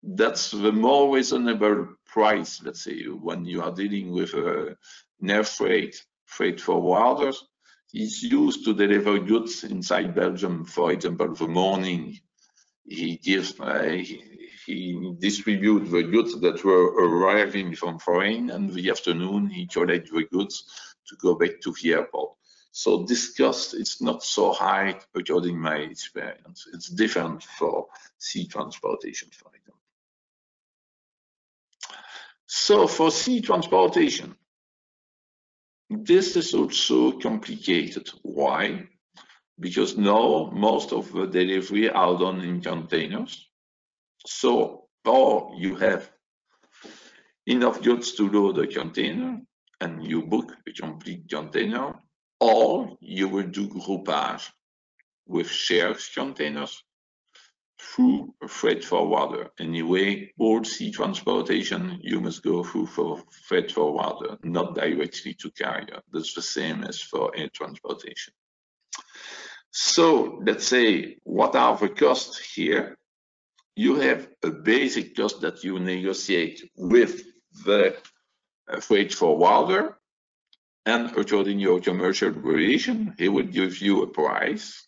that's the more reasonable price, let's say, when you are dealing with an air freight forwarders. He's used to deliver goods inside Belgium. For example, the morning he gives, he distributes the goods that were arriving from foreign, and the afternoon he collects the goods to go back to the airport. So this cost is not so high according to my experience. It's different for sea transportation, for example. So for sea transportation, this is also complicated. Why? Because now most of the delivery are done in containers. So, or you have enough goods to load a container and you book a complete container, or you will do groupage with shared containers through a freight forwarder. Anyway, all sea transportation, you must go through for freight forwarder, not directly to carrier. That's the same as for air transportation. So let's say, what are the costs here? You have a basic cost that you negotiate with the freight forwarder, and according to your commercial relation, he will give you a price.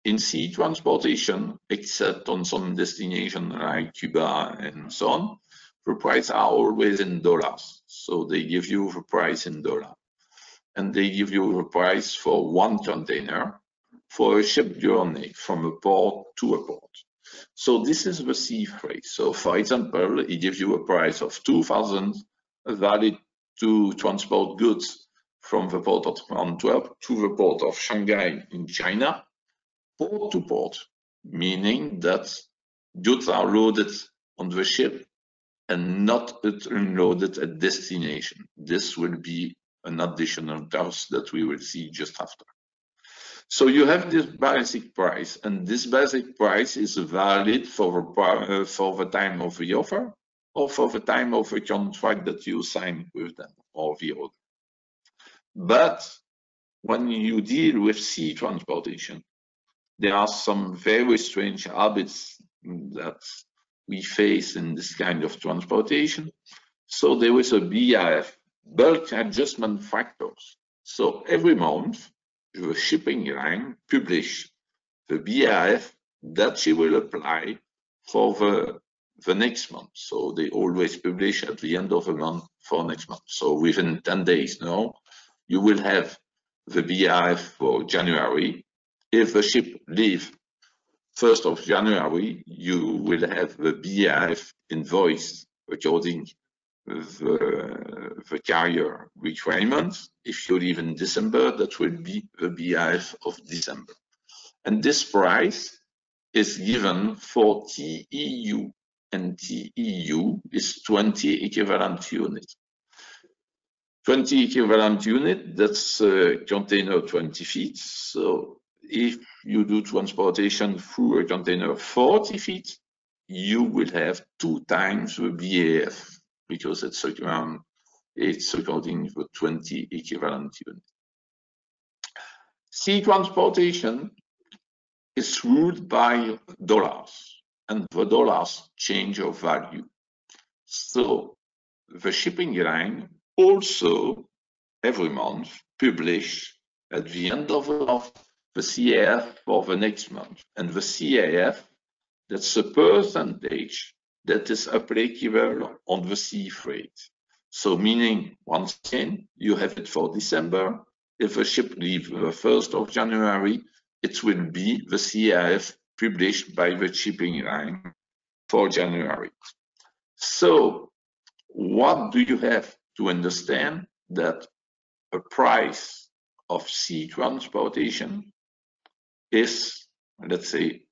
In sea transportation, except on some destination like Cuba and so on, the prices are always in dollars. So they give you the price in dollars. And they give you the price for one container for a ship journey from a port to a port. So this is the sea freight. So for example, he gives you a price of 2,000 valid to transport goods from the port of Antwerp to the port of Shanghai in China, port to port, meaning that goods are loaded on the ship and not unloaded at destination. This will be an additional cost that we will see just after. So you have this basic price, and this basic price is valid for the time of the offer or for the time of the contract that you sign with them or the order. But when you deal with sea transportation, there are some very strange habits that we face in this kind of transportation. So there is a BAF, bulk adjustment factors. So every month, the shipping line publish the BAF that she will apply for the next month. So they always publish at the end of the month for next month. So within 10 days now, you will have the BAF for January. If the ship leaves 1st of January, you will have the BAF invoice according the carrier requirements. If you leave in December, that will be the BAF of December. And this price is given for TEU, and TEU is 20 equivalent units. 20 equivalent unit, that's a container 20 feet. So if you do transportation through a container 40 feet, you will have 2 times the BAF because it's according to 20 equivalent units. Sea transportation is ruled by dollars, and the dollars change of value. So the shipping line also every month publish at the end of the month the CAF for the next month, and the CAF, that's a percentage that is applicable on the sea freight. So meaning, once again, you have it for December, if a ship leaves the 1st of January, it will be the CIF published by the shipping line for January. So what do you have to understand? That a price of sea transportation is, let's say,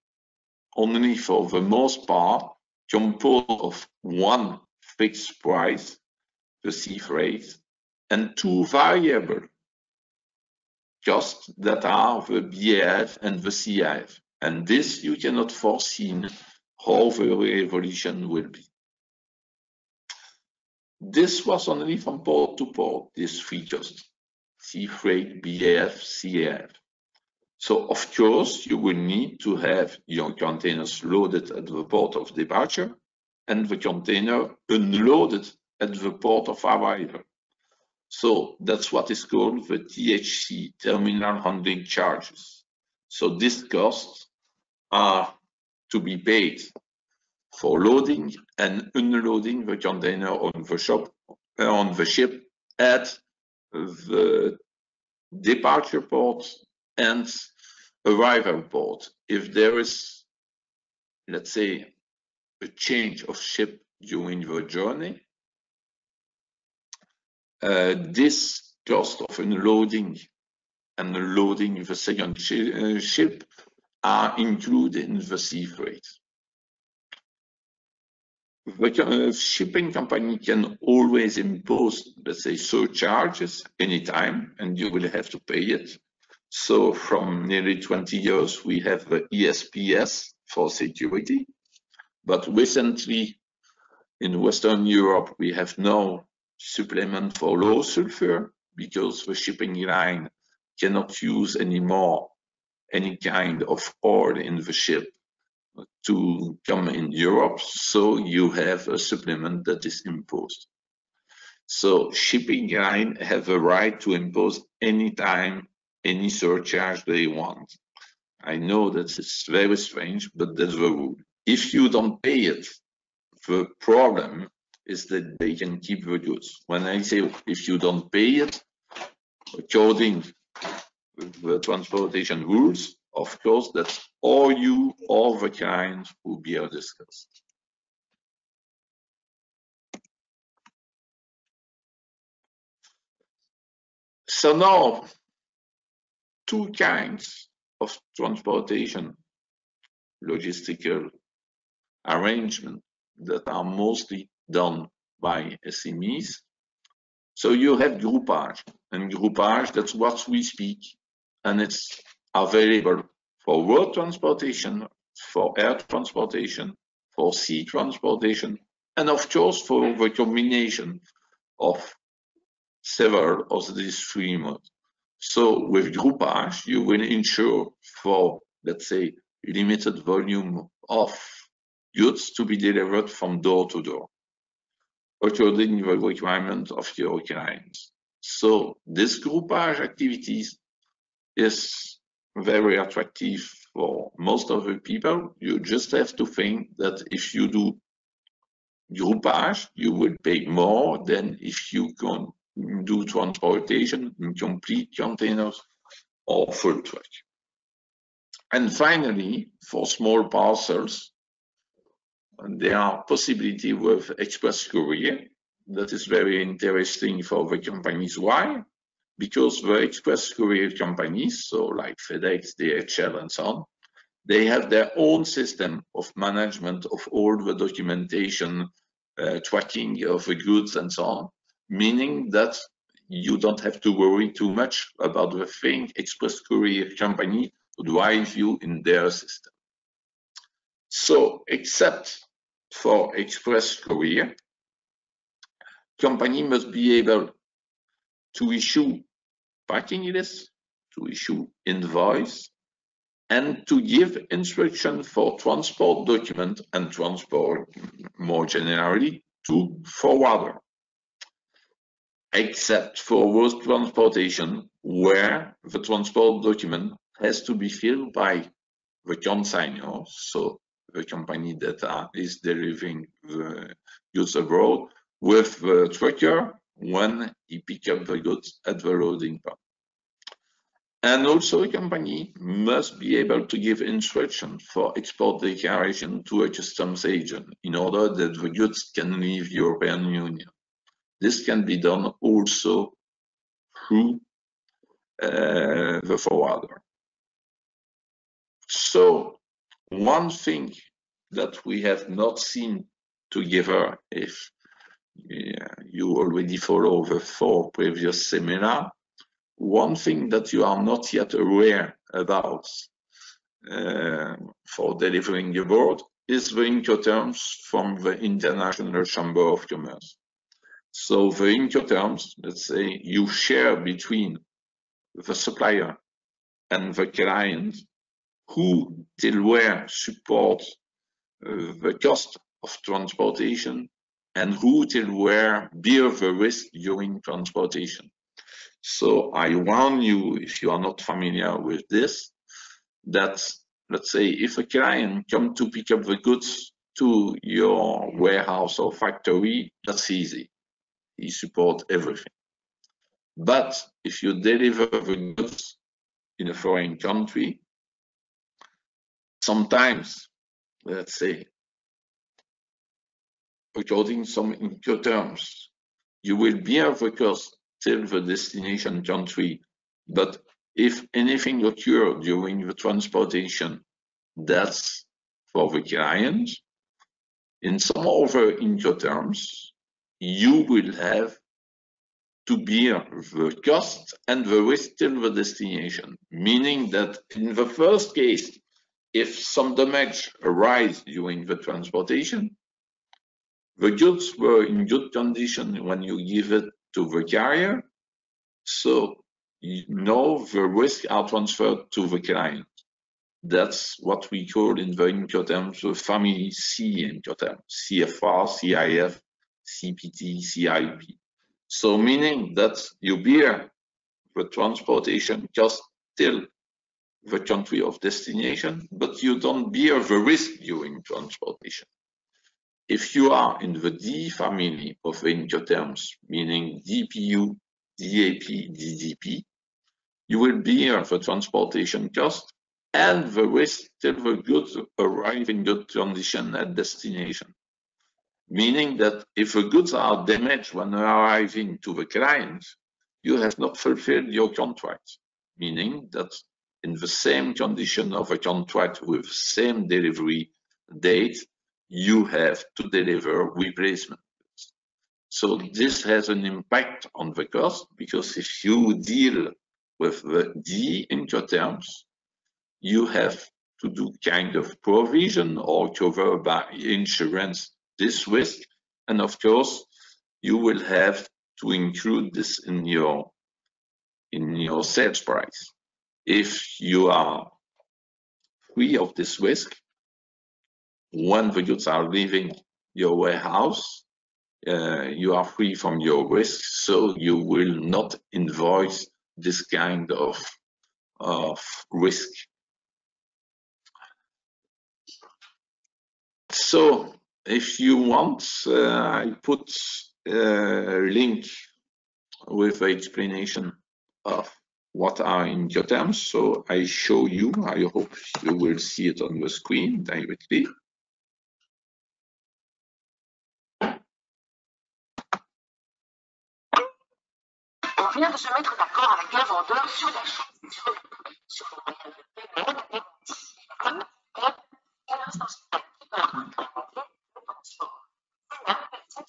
only for the most part composed of one fixed price, the sea freight, and two variable costs that are the BAF and the CIF. And this you cannot foresee how the evolution will be. This was only from port to port, these three costs: sea freight, BAF, CIF. So of course you will need to have your containers loaded at the port of departure and the container unloaded at the port of arrival. So that's what is called the THC, terminal handling charges. So these costs are to be paid for loading and unloading the container on the ship at the departure port and arrival port. If there is, let's say, a change of ship during the journey, this cost of unloading and loading the second ship are included in the sea freight. The shipping company can always impose, let's say, surcharges anytime, and you will have to pay it. So from nearly 20 years, we have the ESPS for security. But recently, in Western Europe, we have no supplement for low sulfur because the shipping line cannot use anymore any kind of oil in the ship to come in Europe. So you have a supplement that is imposed. So shipping line have a right to impose anytime any surcharge they want. I know that it's very strange, but that's the rule. If you don't pay it, the problem is that they can keep the goods. When I say if you don't pay it, according to the transportation rules, of course, that's all the kinds will be discussed. So now, two kinds of transportation logistical arrangement that are mostly done by SMEs. So you have groupage, and groupage, that's what we speak, and it's available for road transportation, for air transportation, for sea transportation, and of course for the combination of several of these three modes. So with groupage, you will ensure for, let's say, limited volume of goods to be delivered from door to door, according to the requirement of your clients. So this groupage activities is very attractive for most of the people. You just have to think that if you do groupage, you will pay more than if you can do transportation in complete containers or full truck. And finally, for small parcels, there are possibilities with express courier. That is very interesting for the companies. Why? Because the express courier companies, so like FedEx, DHL, and so on, they have their own system of management of all the documentation, tracking of the goods, and so on, meaning that you don't have to worry too much about the thing express courier company drive you in their system. So, except for express courier, company must be able to issue packing list, to issue invoice, and to give instruction for transport document and transport more generally to forwarder, except for road transportation, where the transport document has to be filled by the consignor, so the company that is delivering the goods abroad, with the trucker when he picks up the goods at the loading point. And also a company must be able to give instruction for export declaration to a customs agent in order that the goods can leave European Union. This can be done also through the forwarder. So one thing that we have not seen together, if you already follow the 4 previous seminars, one thing that you are not yet aware about for delivering abroad is the Incoterms from the International Chamber of Commerce. So the Incoterms, let's say you share between the supplier and the client who till where support the cost of transportation and who till where bear the risk during transportation. So I warn you, if you are not familiar with this, that let's say if a client comes to pick up the goods to your warehouse or factory, that's easy. He supports everything. But if you deliver the goods in a foreign country, sometimes, let's say, according to some Incoterms, you will bear the cost till the destination country, but if anything occurs during the transportation, that's for the client. In some other Incoterms, you will have to bear the cost and the risk till the destination, meaning that in the first case, if some damage arises during the transportation, the goods were in good condition when you give it to the carrier, so now the risks are transferred to the client. That's what we call in the Incoterms the family C Incoterms, CFR, CIF, CPT, CIP. So meaning that you bear the transportation cost till the country of destination, but you don't bear the risk during transportation. If you are in the D family of Incoterms, meaning DPU, DAP, DDP, you will bear the transportation cost and the risk till the goods arrive in good condition at destination. Meaning that if the goods are damaged when arriving to the client, you have not fulfilled your contract. Meaning that in the same condition of a contract with same delivery date, you have to deliver replacement goods. So this has an impact on the cost because if you deal with the D Incoterms, you have to do kind of provision or cover by insurance this risk, and of course you will have to include this in your sales price. If you are free of this risk, when the goods are leaving your warehouse, you are free from your risk, so you will not invoice this kind of risk. So if you want, I put a link with the explanation of what are Incoterms. So I show you, I hope you will see it on the screen directly. On vient de se mettre d'accord avec un vendeur sur l'achat, sur le moyen de paiement des comme et l'instance qui peut implémenter le transport. C'est là que cette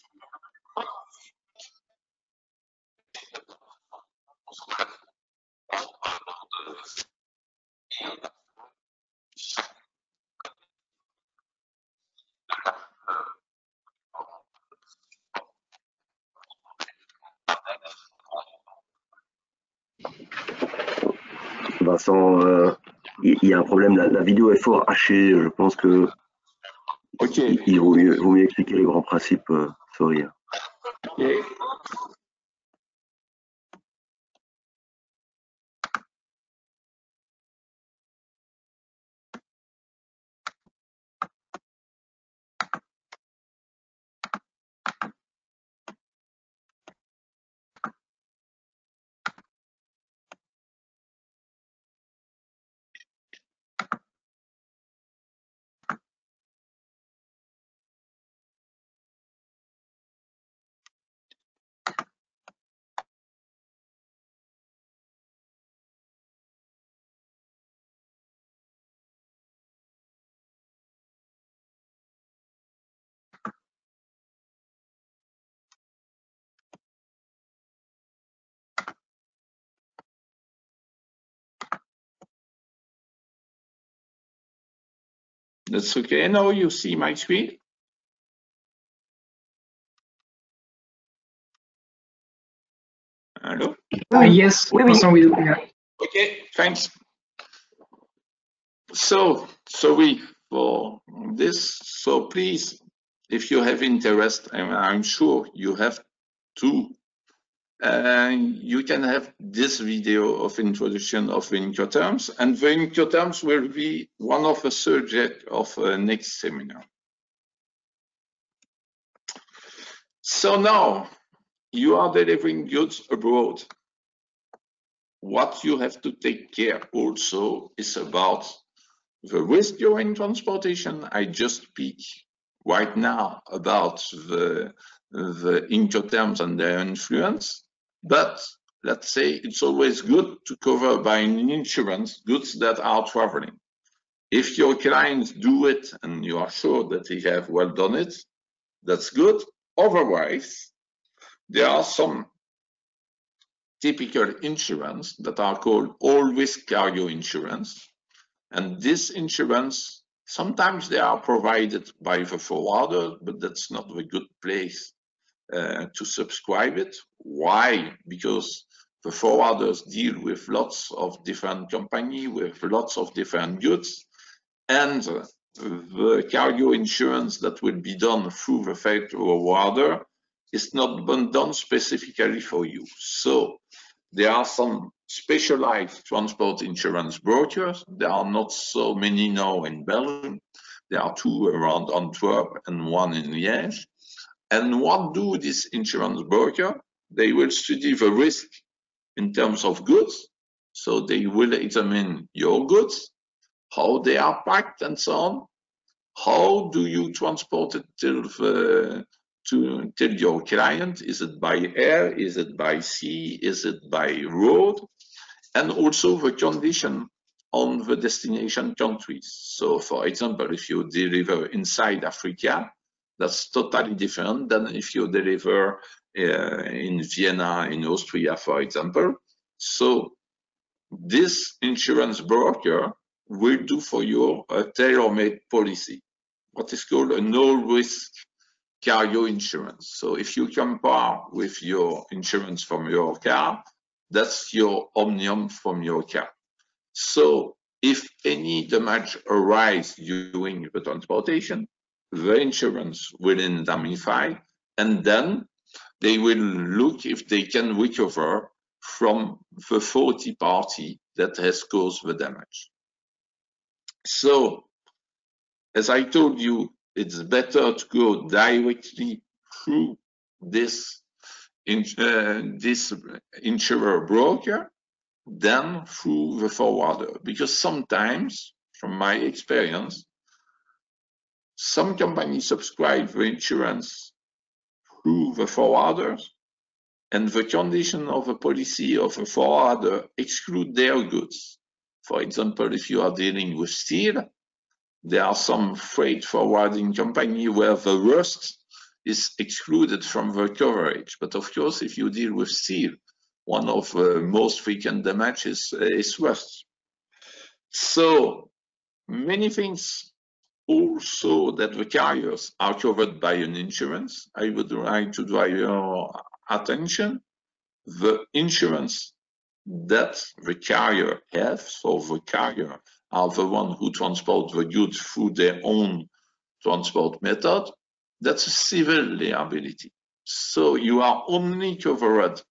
Vincent, il y a un problème, la vidéo est fort hachée, je pense que il vaut mieux expliquer les grands principes, sorry. Okay. That's okay. Now you see my screen. Hello? Yes, Oui, oui. we do. Yeah. Okay, thanks. So sorry for this. So please, if you have interest, and I'm sure you have to, you can have this video of introduction of the Incoterms, and the Incoterms will be one of the subject of next seminar. So now you are delivering goods abroad. What you have to take care also is about the risk during transportation. I just speak right now about the Incoterms and their influence, but let's say it's always good to cover by an insurance goods that are traveling. If your clients do it and you are sure that they have well done it, that's good. Otherwise, there are some typical insurance that are called all risk cargo insurance. And this insurance, sometimes they are provided by the forwarder, but that's not a good place to subscribe it. Why? Because the forwarders deal with lots of different companies, with lots of different goods, and the cargo insurance that will be done through the freight forwarder is not done specifically for you. So there are some specialized transport insurance brokers. There are not so many now in Belgium. There are two around Antwerp and one in Liège. And what do this insurance broker? They will study the risk in terms of goods. So they will examine your goods, how they are packed and so on. How do you transport it till your client? Is it by air? Is it by sea? Is it by road? And also the condition on the destination countries. So for example, if you deliver inside Africa, that's totally different than if you deliver in Vienna, in Austria, for example. So this insurance broker will do for you a tailor-made policy, what is called a no-risk cargo insurance. So if you compare with your insurance from your car, that's your omnium from your car. So if any damage arises during the transportation, the insurance will indemnify, and then they will look if they can recover from the faulty party that has caused the damage. So, as I told you, it's better to go directly through this insurer broker than through the forwarder, because sometimes, from my experience, some companies subscribe the insurance through the forwarders, and the condition of a policy of a forwarder exclude their goods. For example, if you are dealing with steel, there are some freight forwarding company where the rust is excluded from the coverage. But of course, if you deal with steel, one of the most frequent damages is rust. So many things also that the carriers are covered by an insurance. I would like to draw your attention. The insurance that the carrier has, so the carrier are the one who transport the goods through their own transport method, that's a civil liability. So you are only covered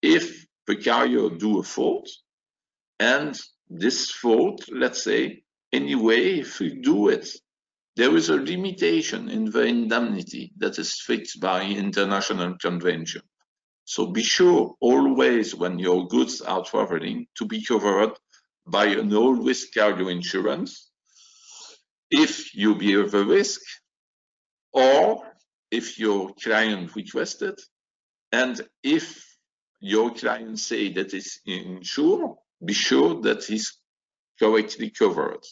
if the carrier do a fault, and this fault, let's say, anyway, if we do it, there is a limitation in the indemnity that is fixed by international convention. So be sure always when your goods are traveling to be covered by an all-risk cargo insurance if you bear the risk or if your client requested, and if your client say that it's insured, be sure that he's correctly covered.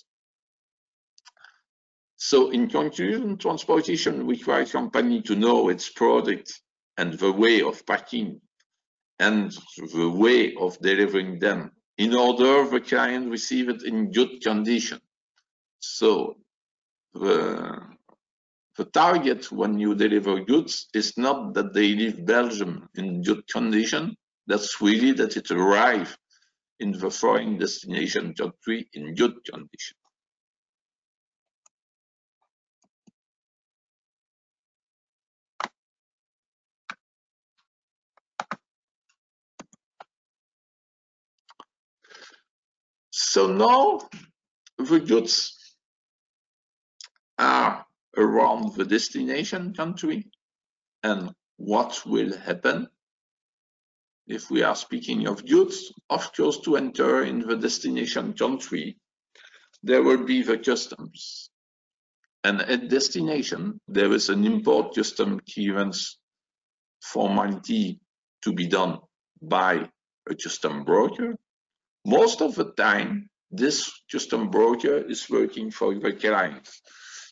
So in conclusion, transportation requires company to know its product and the way of packing and the way of delivering them in order the client receive it in good condition. So the target when you deliver goods is not that they leave Belgium in good condition. That's really that it arrives in the foreign destination country in good condition. So now the goods are around the destination country, and what will happen if we are speaking of goods? Of course, to enter in the destination country, there will be the customs. And at destination, there is an import custom clearance formality to be done by a custom broker. Most of the time, this custom broker is working for the client.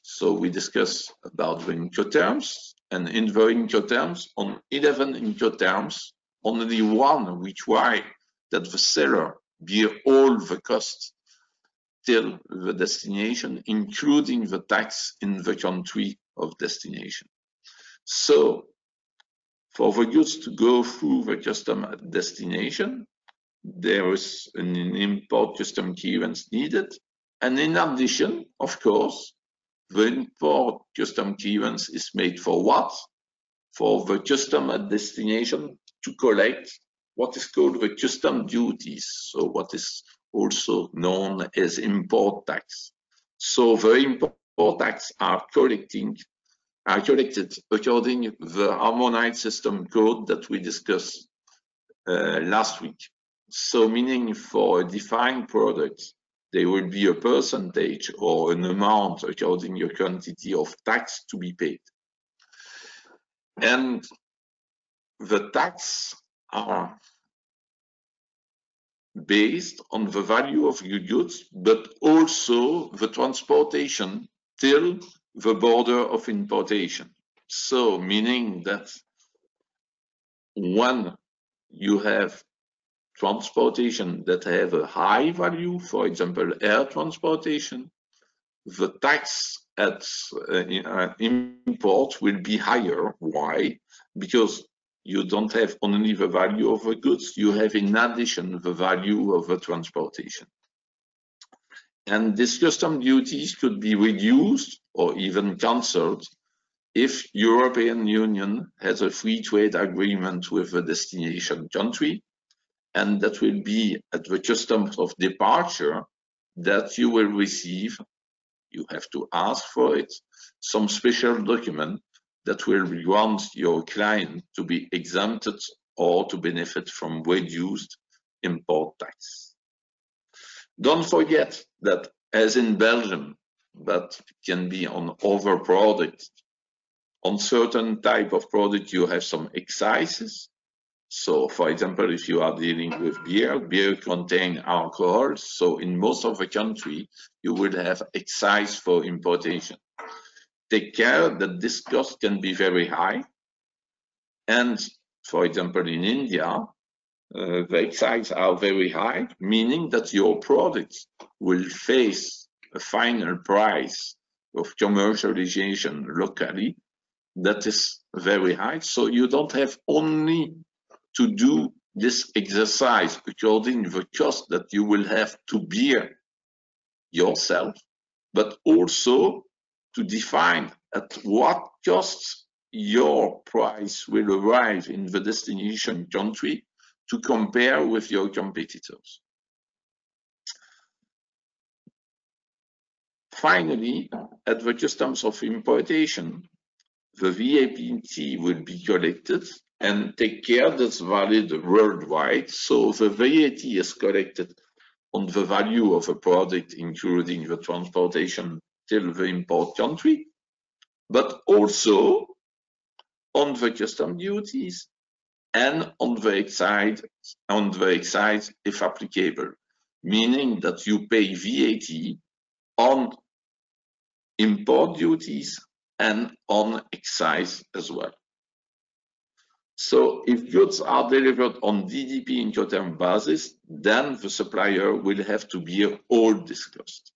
So we discuss about the Incoterms, and in the Incoterms, on 11 Incoterms, only one requires that the seller bear all the costs till the destination, including the tax in the country of destination. So for the goods to go through the custom at destination, there is an import custom clearance needed. And in addition, of course, the import custom clearance is made for what? For the custom at destination to collect what is called the custom duties, so what is also known as import tax. So the import tax are collected according to the harmonized system code that we discussed last week. So meaning for a defined product, there will be a percentage or an amount according to a quantity of tax to be paid. And the tax are based on the value of your goods, but also the transportation till the border of importation. So meaning that when you have transportation that have a high value, for example, air transportation, the tax at import will be higher. Why? Because you don't have only the value of the goods, you have in addition the value of the transportation. And these custom duties could be reduced or even cancelled if European Union has a free trade agreement with the destination country, and that will be at the customs of departure that you will receive, you have to ask for it, some special document that will grant your client to be exempted or to benefit from reduced import tax. Don't forget that as in Belgium, but can be on other products, on certain type of product you have some excises. So for example, if you are dealing with beer contains alcohol, so in most of the country you will have excise for importation. Take care that this cost can be very high. And for example, in India, the excise are very high, meaning that your products will face a final price of commercialization locally that is very high. So you don't have only to do this exercise according to the cost that you will have to bear yourself, but also to define at what cost your price will arrive in the destination country to compare with your competitors. Finally, at the customs of importation, the VAT will be collected and take care that's valid worldwide. So the VAT is collected on the value of a product, including the transportation till the import country, but also on the custom duties and on the excise if applicable, meaning that you pay VAT on import duties and on excise as well. So if goods are delivered on DDP Incoterm basis, then the supplier will have to bear all this cost.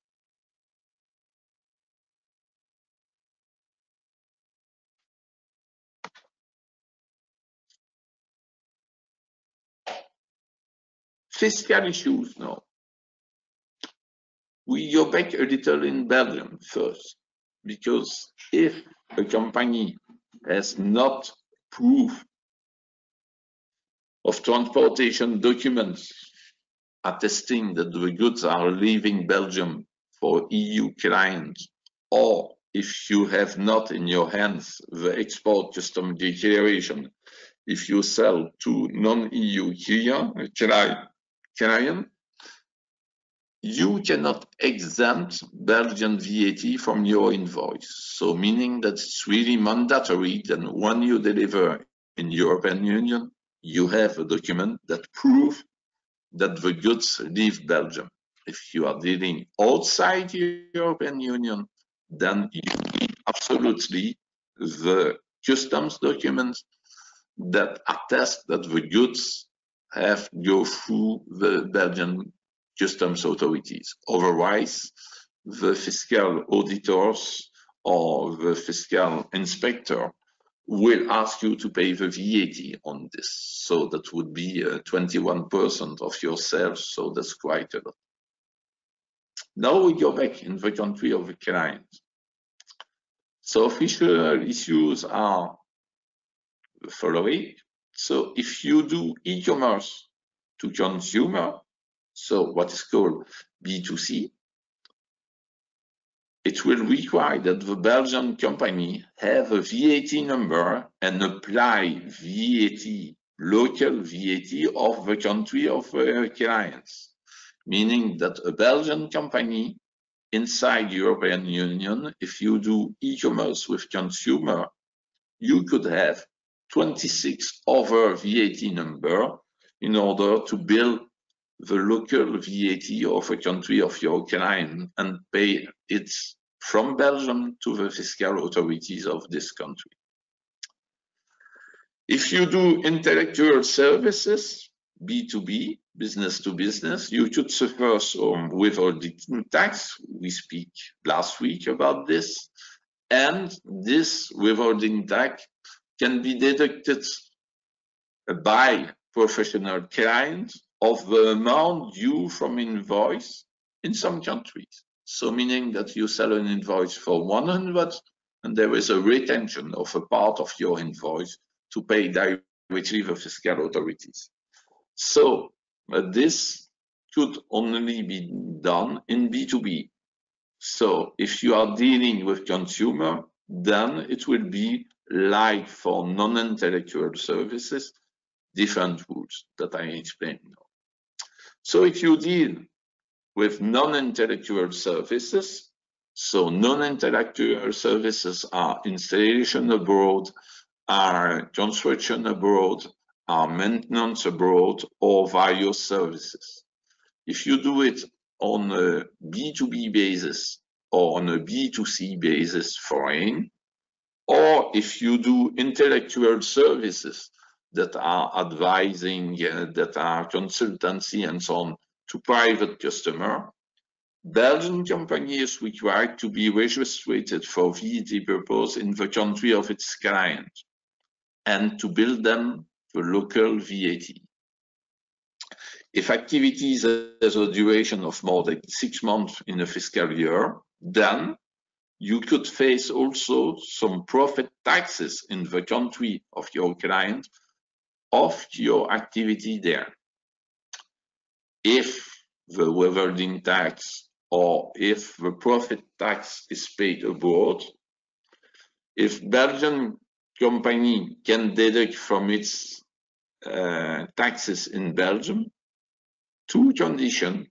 fiscal issues now. We go back a little in Belgium first, because if a company has not proof of transportation documents attesting that the goods are leaving Belgium for EU clients, or if you have not in your hands the export custom declaration, if you sell to non-EU client, you cannot exempt Belgian VAT from your invoice. So meaning that it's really mandatory that when you deliver in European Union, you have a document that proves that the goods leave Belgium. If you are dealing outside the European Union, then you need absolutely the customs documents that attest that the goods have go through the Belgian customs authorities. Otherwise, the fiscal auditors or the fiscal inspector will ask you to pay the VAT on this. So that would be 21% of your sales. So that's quite a lot. Now we go back in the country of the client. So official issues are the following. So if you do e-commerce to consumer, so what is called B2C, it will require that the Belgian company have a VAT number and apply VAT, local VAT of the country of clients, meaning that a Belgian company inside European Union, if you do e-commerce with consumer, you could have 26 other VAT number in order to bill the local VAT of a country of your client and pay it from Belgium to the fiscal authorities of this country. If you do intellectual services, B2B, business to business, you could suffer some withholding tax. We speak last week about this. And this withholding tax can be deducted by professional clients of the amount due from invoice in some countries. So meaning that you sell an invoice for 100 and there is a retention of a part of your invoice to pay directly the fiscal authorities. So this could only be done in B2B. So if you are dealing with consumer, then it will be like for non-intellectual services, different rules that I explained now. So if you deal with non-intellectual services, so non-intellectual services are installation abroad, are construction abroad, are maintenance abroad, or various services. If you do it on a B2B basis or on a B2C basis foreign, or if you do intellectual services that are advising, that are consultancy and so on to private customer, Belgian company is required to be registered for VAT purpose in the country of its client and to bill them the local VAT. If activities has a duration of more than 6 months in a fiscal year, then you could face also some profit taxes in the country of your client of your activity there. If the withholding tax or if the profit tax is paid abroad, if Belgian company can deduct from its taxes in Belgium, 2 conditions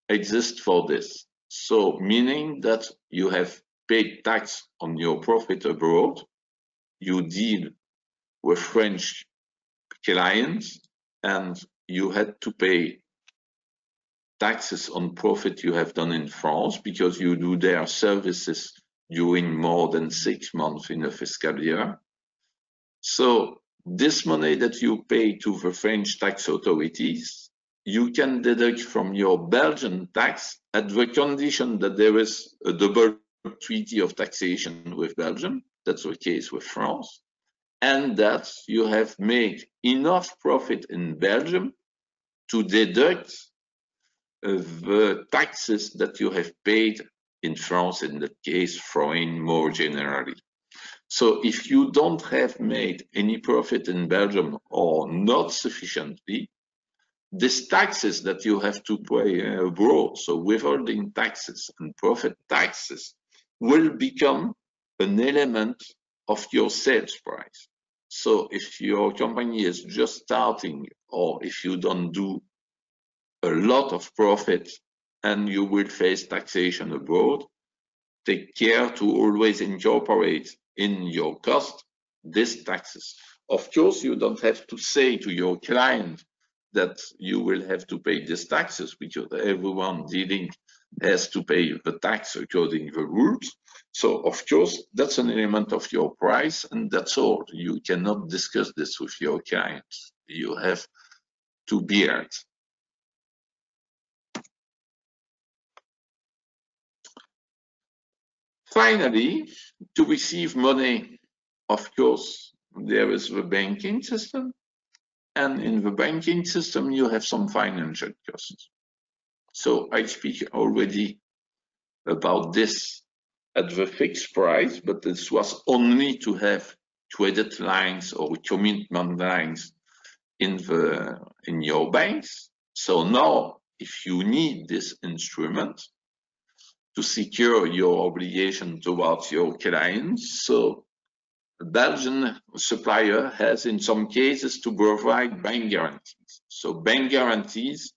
exist for this. So meaning that you have paid tax on your profit abroad, you deal with French clients, and you had to pay taxes on profit you have done in France because you do their services during more than 6 months in a fiscal year. So this money that you pay to the French tax authorities, you can deduct from your Belgian tax at the condition that there is a double treaty of taxation with Belgium. That's the case with France. And that you have made enough profit in Belgium to deduct the taxes that you have paid in France, in that case, foreign more generally. So if you don't have made any profit in Belgium or not sufficiently, these taxes that you have to pay abroad, so withholding taxes and profit taxes, will become an element of your sales price. So if your company is just starting, or if you don't do a lot of profit and you will face taxation abroad, take care to always incorporate in your cost these taxes. Of course, you don't have to say to your client that you will have to pay these taxes, because everyone dealing has to pay the tax according to the rules. So, of course, that's an element of your price, and that's all. You cannot discuss this with your clients. You have to bear it. Finally, to receive money, of course, there is the banking system. And in the banking system, you have some financial costs. So I speak already about this at the fixed price, but this was only to have credit lines or commitment lines in your banks. So now, if you need this instrument to secure your obligation towards your clients, so the Belgian supplier has in some cases to provide bank guarantees. So bank guarantees,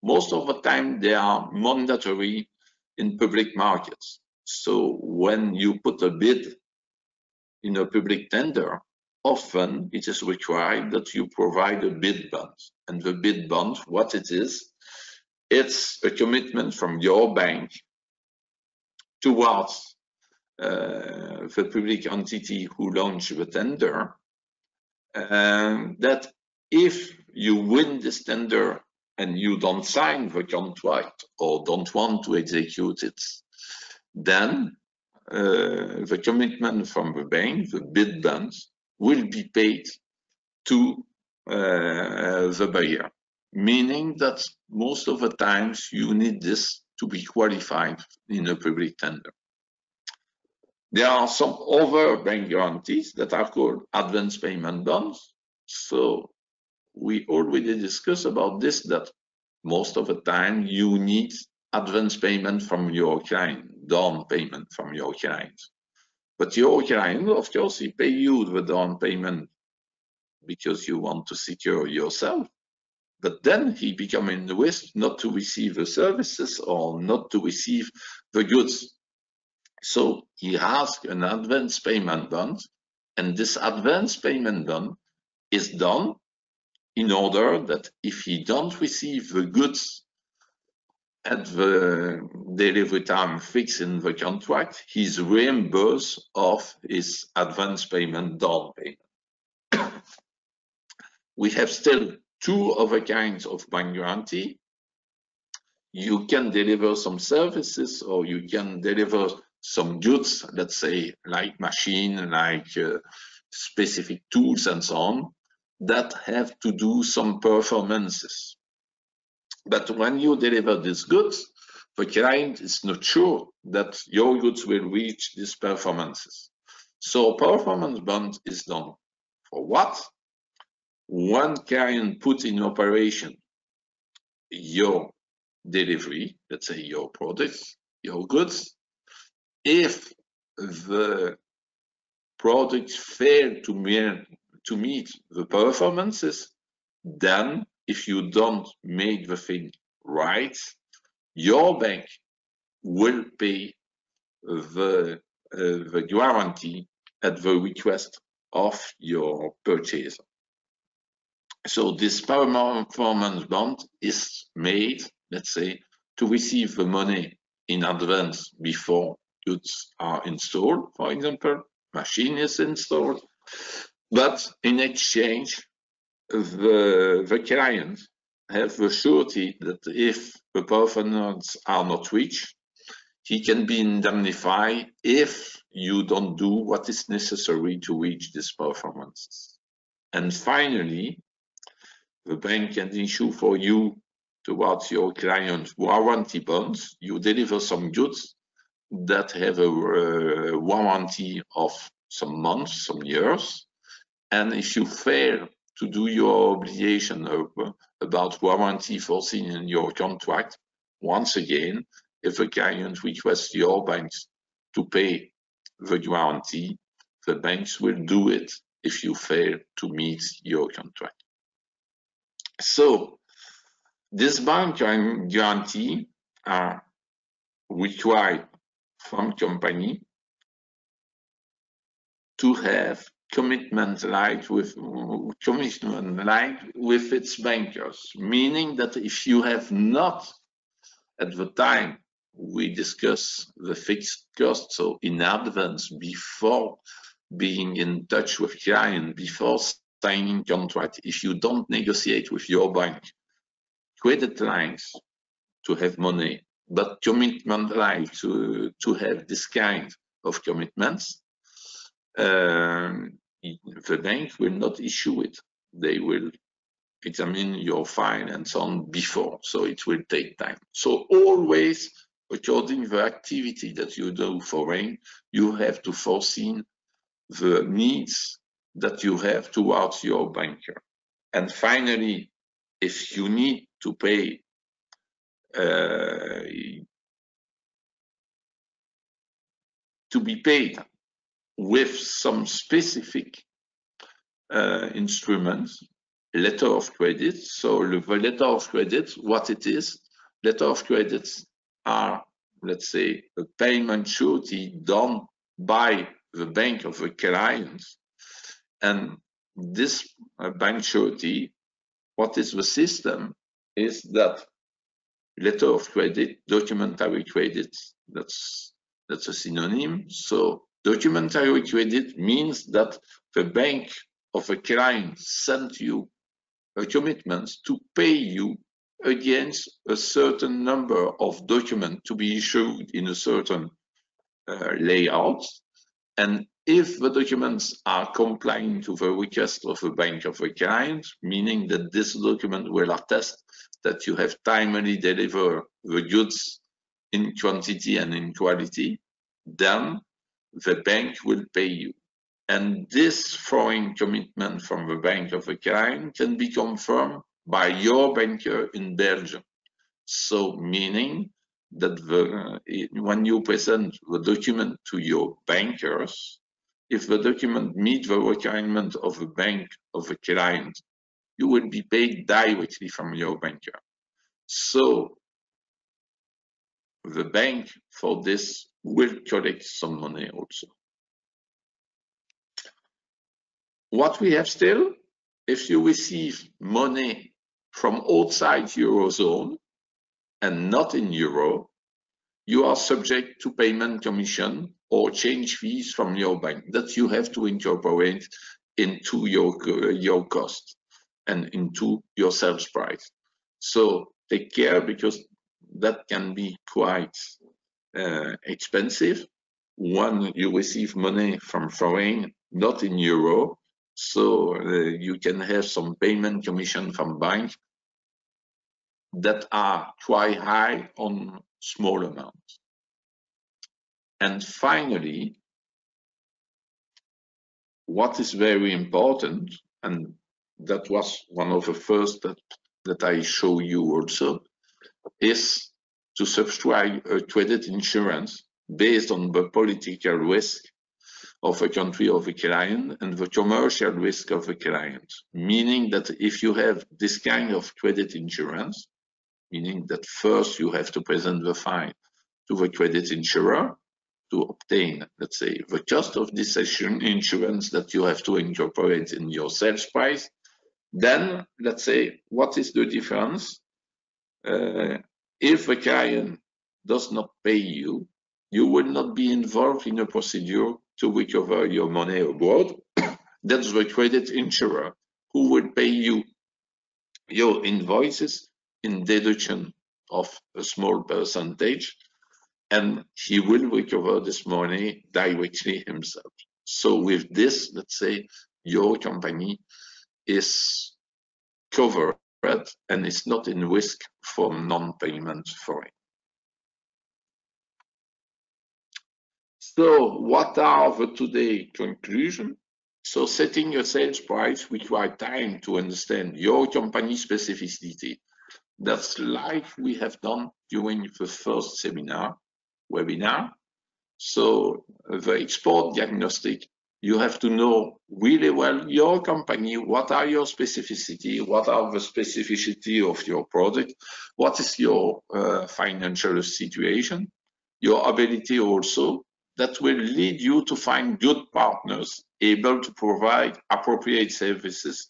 most of the time they are mandatory in public markets. So when you put a bid in a public tender, often it is required that you provide a bid bond. And the bid bond, what it is, it's a commitment from your bank towards the public entity who launched the tender, that if you win this tender and you don't sign the contract or don't want to execute it, then the commitment from the bank, the bid bonds, will be paid to the buyer, meaning that most of the times you need this to be qualified in a public tender. There are some other bank guarantees that are called advance payment bonds. So we already discussed about this, that most of the time you need advance payment from your client, down payment from your client. But your client, of course, he pay you the down payment because you want to secure yourself. But then he becomes in the risk not to receive the services or not to receive the goods. So he asks an advance payment bond, and this advance payment bond is done in order that if he don't receive the goods at the delivery time fixed in the contract, he's reimbursed of his advance payment down payment. We have still two other kinds of bank guarantee. You can deliver some services, or you can deliver some goods, let's say like machine, like specific tools and so on, that have to do some performances. But when you deliver these goods, the client is not sure that your goods will reach these performances. So performance bond is done for what? One client put in operation your delivery, let's say your products, your goods. If the products fail to meet the performances, then if you don't make the thing right, your bank will pay the guarantee at the request of your purchaser. So this performance bond is made, let's say, to receive the money in advance before goods are installed, for example, machine is installed, but in exchange, the client have the surety that if the performance are not reached, he can be indemnified if you don't do what is necessary to reach these performances. And finally, the bank can issue for you towards your client warranty bonds. You deliver some goods that have a warranty of some months, some years. And if you fail to do your obligation about warranty foreseen in your contract, once again, if a client requests your banks to pay the guarantee, the banks will do it if you fail to meet your contract. So this bank guarantee are required from company to have commitment like with its bankers, meaning that if you have not at the time we discuss the fixed cost, so in advance before being in touch with client, before signing contract, if you don't negotiate with your bank credit lines to have money, but commitment lines to have this kind of commitments, the bank will not issue it. They will examine your file and so on before, so it will take time. So always, according to the activity that you do foreign, you have to foresee the needs that you have towards your banker. And finally, if you need to pay to be paid with some specific instruments, letter of credit. So the letter of credit, what it is, letter of credits are, let's say, a payment surety done by the bank of the client. And this bank surety, what is the system is that letter of credit, documentary credit, that's a synonym. So documentary credit means that the bank of a client sent you a commitment to pay you against a certain number of documents to be issued in a certain layout. And if the documents are complying to the request of the bank of the client, meaning that this document will attest that you have timely delivered the goods in quantity and in quality, then the bank will pay you. And this foreign commitment from the bank of the client can be confirmed by your banker in Belgium. So meaning that when you present the document to your bankers, if the document meets the requirement of the bank of the client, you will be paid directly from your banker. So the bank for this will collect some money also. What we have still, if you receive money from outside Eurozone and not in Euro, you are subject to payment commission or change fees from your bank that you have to incorporate into your cost and into your sales price. So take care, because that can be quite expensive when you receive money from foreign, not in Euro. So you can have some payment commission from banks that are quite high on small amounts. And finally, what is very important, and that was one of the first that I show you also, is to subscribe a credit insurance based on the political risk of a country of a client and the commercial risk of a client. Meaning that if you have this kind of credit insurance, meaning that first you have to present the file to the credit insurer to obtain, let's say, the cost of this insurance that you have to incorporate in your sales price. Then, let's say, what is the difference? If the client does not pay you, you will not be involved in a procedure to recover your money abroad. That's the credit insurer who will pay you your invoices in deduction of a small percentage, and he will recover this money directly himself. So with this, let's say, your company is covered and is not in risk from non-payment foreign. So what are the today conclusion? So setting a sales price requires time to understand your company specificity. That's like we have done during the first webinar. So the export diagnostic, you have to know really well your company, what are your specificity, what are the specificity of your product, what is your financial situation, your ability also. That will lead you to find good partners able to provide appropriate services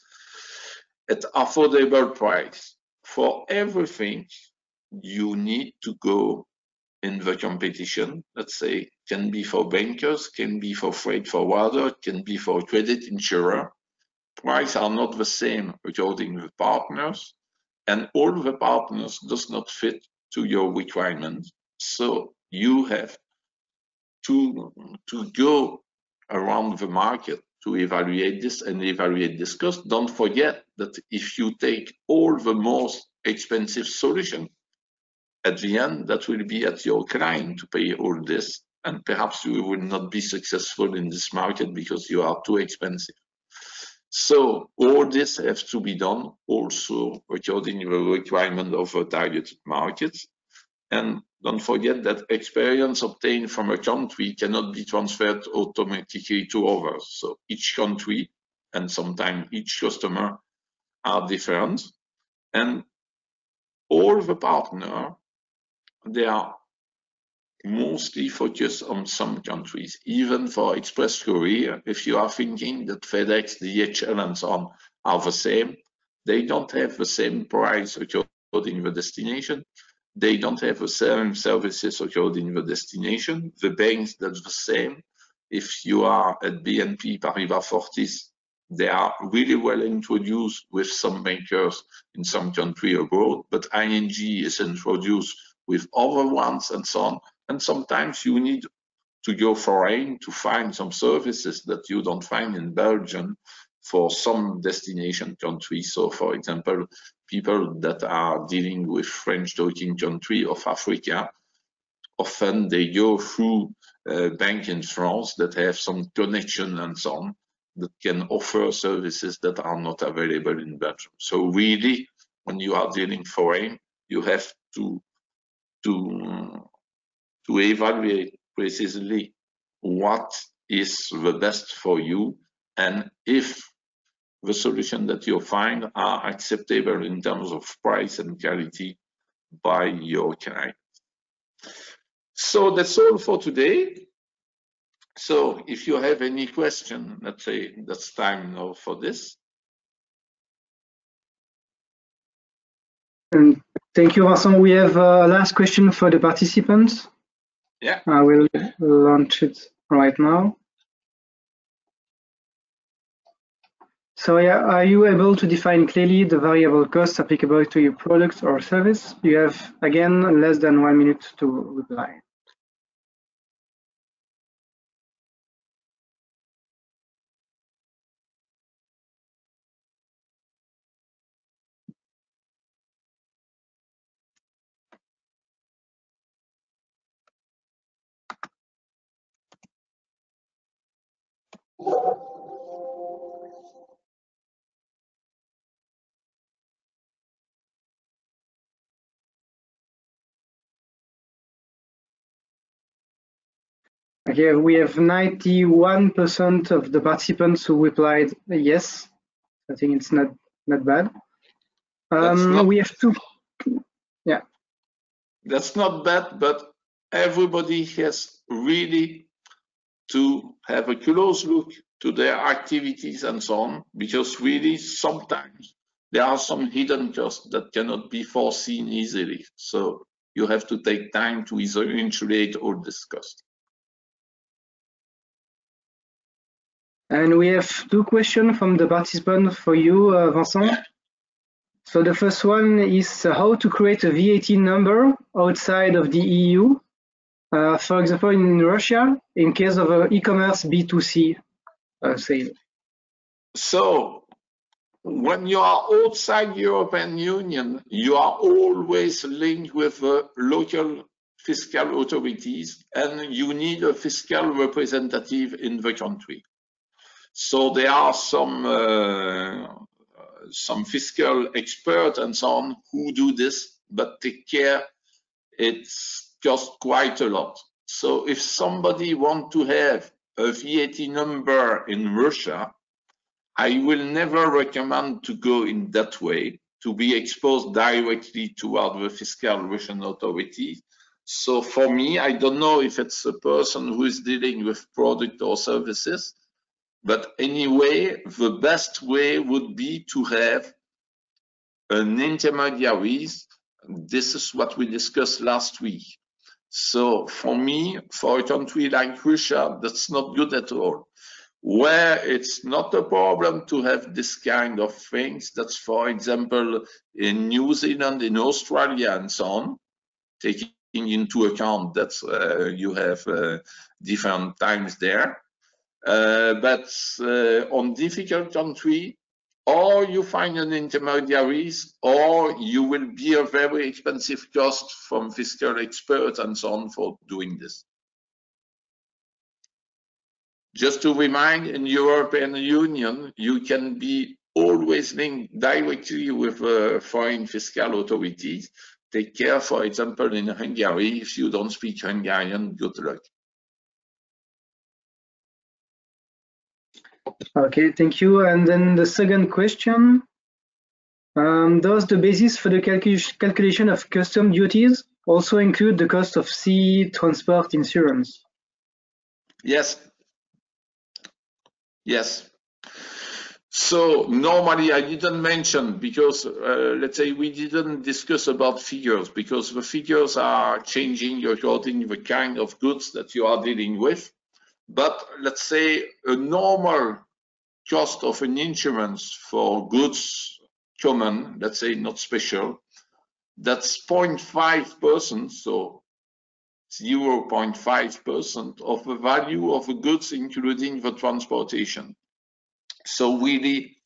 at affordable price. For everything, you need to go in the competition. Let's say can be for bankers, can be for freight forwarder, can be for credit insurer. Prices are not the same according to partners, and all the partners does not fit to your requirement. So you have to go around the market to evaluate this and evaluate this cost. Don't forget that if you take all the most expensive solution, at the end, that will be at your client to pay all this, and perhaps you will not be successful in this market because you are too expensive. So all this has to be done also according to the requirement of a targeted market. And don't forget that experience obtained from a country cannot be transferred automatically to others. So each country and sometimes each customer are different. And all the partners, they are mostly focused on some countries. Even for express courier, if you are thinking that FedEx, DHL, and so on are the same, they don't have the same price according to the destination. They don't have the same services according to the destination. The banks, that's the same. If you are at BNP Paribas Fortis, they are really well introduced with some bankers in some country abroad, but ING is introduced with other ones and so on. And sometimes you need to go foreign to find some services that you don't find in Belgium for some destination countries. So for example, people that are dealing with French-talking country of Africa, often they go through a bank in France that have some connection and so on that can offer services that are not available in Belgium. So really, when you are dealing foreign, you have to evaluate precisely what is the best for you and if the solution that you find are acceptable in terms of price and quality by your client. So that's all for today. So if you have any question, let's say that's time now for this. And thank you, Vincent. We have a last question for the participants. Yeah. I will launch it right now. So yeah, are you able to define clearly the variable costs applicable to your product or service? You have, again, less than 1 minute to reply. Okay, we have 91% of the participants who replied yes. I think it's not bad. We have two. Yeah. That's not bad, but everybody has really to have a close look to their activities and so on, because really sometimes there are some hidden costs that cannot be foreseen easily. So you have to take time to insulate all this cost. And we have two questions from the participant for you, Vincent. Yeah. So the first one is how to create a VAT number outside of the EU. For example, in Russia, in case of an e-commerce B2C sale. So when you are outside European Union, you are always linked with local fiscal authorities, and you need a fiscal representative in the country. So there are some fiscal experts and so on who do this, but take care, it's just quite a lot. So if somebody wants to have a VAT number in Russia, I will never recommend to go in that way, to be exposed directly toward the fiscal Russian authorities. So for me, I don't know if it's a person who is dealing with product or services, but anyway, the best way would be to have an intermediary. This is what we discussed last week. So for me, for a country like Russia, that's not good at all. Where it's not a problem to have this kind of things, that's for example in New Zealand, in Australia and so on, taking into account that you have different times there. But on difficult country, or you find an intermediaries, or you will be a very expensive cost from fiscal experts and so on for doing this. Just to remind, in European Union, you can be always linked directly with foreign fiscal authorities. Take care, for example, in Hungary, if you don't speak Hungarian, good luck. Okay, thank you. And then the second question, does the basis for the calculation of custom duties also include the cost of sea transport insurance? Yes. Yes. So normally I didn't mention, because let's say we didn't discuss about figures, because the figures are changing according to the kind of goods that you are dealing with. But let's say a normal cost of an insurance for goods common, let's say not special, that's 0.5%, so 0.5% of the value of the goods, including the transportation. So really,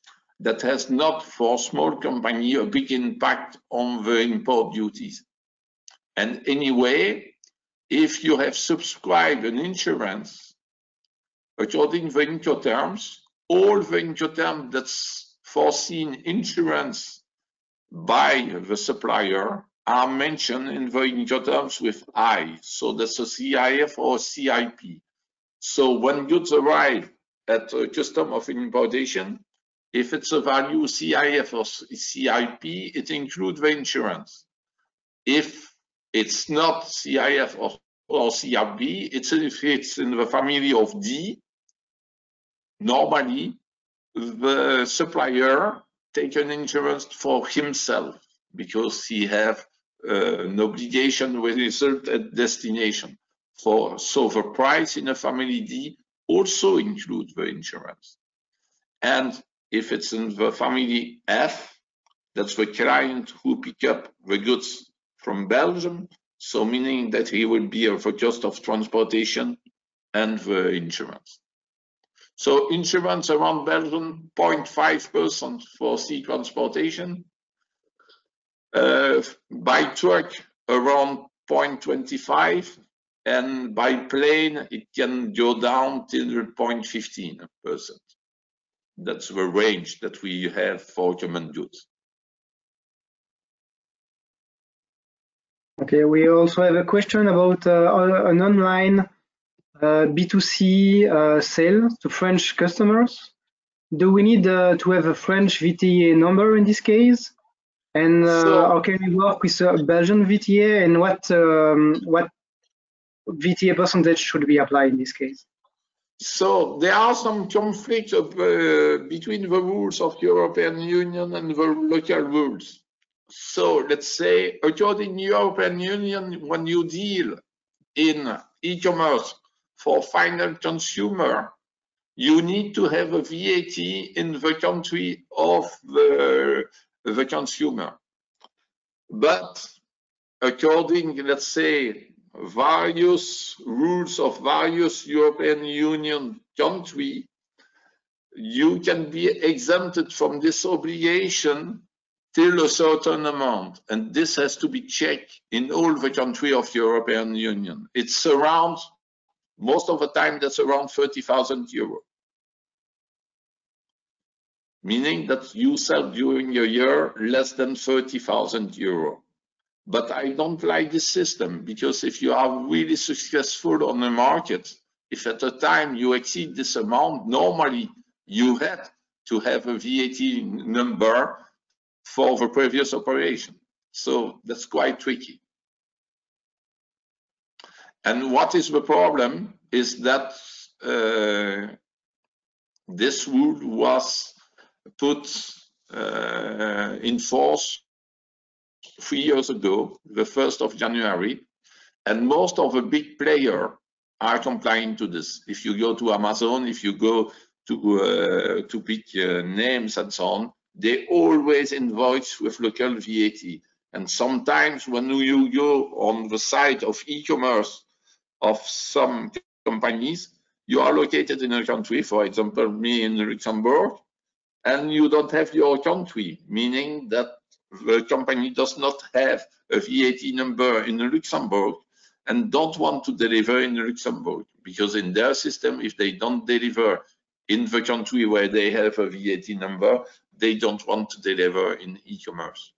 that has not, for small company, a big impact on the import duties. And anyway, if you have subscribed an insurance, according to the Incoterms, all the Incoterms that's foreseen insurance by the supplier are mentioned in the Incoterms with I. So that's a CIF or CIP. So when goods arrive at a custom of importation, if it's a value CIF or CIP, it includes the insurance. If it's not CIF or CIP, if it's in the family of D, normally the supplier takes an insurance for himself because he have an obligation with result at destination. So the price in a family D also includes the insurance. And if it's in the family F, that's the client who pick up the goods from Belgium, so meaning that he will bear the cost of transportation and the insurance. So insurance around Belgium, 0.5% for sea transportation. By truck, around 0.25%, and by plane, it can go down till 0.15%. That's the range that we have for common goods. Okay, we also have a question about an online B2C sale to French customers. Do we need to have a French VTA number in this case? And how can we work with a Belgian VTA, and what VTA percentage should be applied in this case? So there are some conflicts between the rules of European Union and the local rules. So let's say, according to European Union, when you deal in e-commerce for final consumer, you need to have a VAT in the country of the consumer. But according, let's say, various rules of various European Union countries, you can be exempted from this obligation till a certain amount, and this has to be checked in all the countries of the European Union. It's around, most of the time, that's around 30,000 euro. Meaning that you sell during a year less than 30,000 euro. But I don't like this system, because if you are really successful on the market, if at a time you exceed this amount, normally you had to have a VAT number for the previous operation. So that's quite tricky. And what is the problem is that this rule was put in force 3 years ago, the 1st of January, and most of the big players are complying to this. If you go to Amazon, if you go to big names and so on, they always invoice with local VAT. And sometimes when you go on the site of e-commerce of some companies, you are located in a country, for example, me in Luxembourg, and you don't have your country, meaning that the company does not have a VAT number in Luxembourg and don't want to deliver in Luxembourg, because in their system, if they don't deliver in the country where they have a VAT number, they don't want to deliver in e-commerce.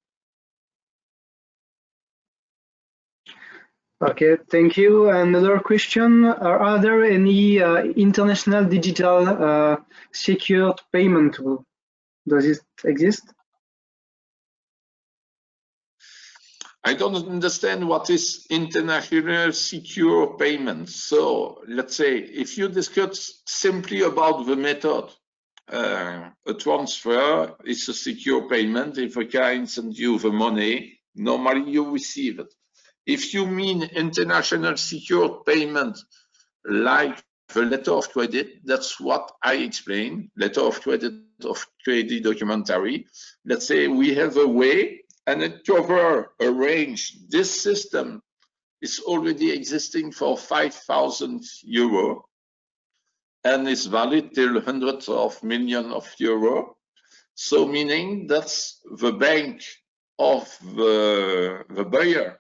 Okay, thank you. Another question, are there any international digital secured payment tool? Does it exist? I don't understand what is international secure payment. So let's say if you discuss simply about the method, a transfer is a secure payment. If a client sends you the money, normally you receive it. If you mean international secure payment, like the letter of credit, that's what I explained, letter of credit documentary. Let's say we have a way and it covers a range. This system is already existing for 5,000 euro and is valid till hundreds of millions of euro. So meaning that's the bank of the buyer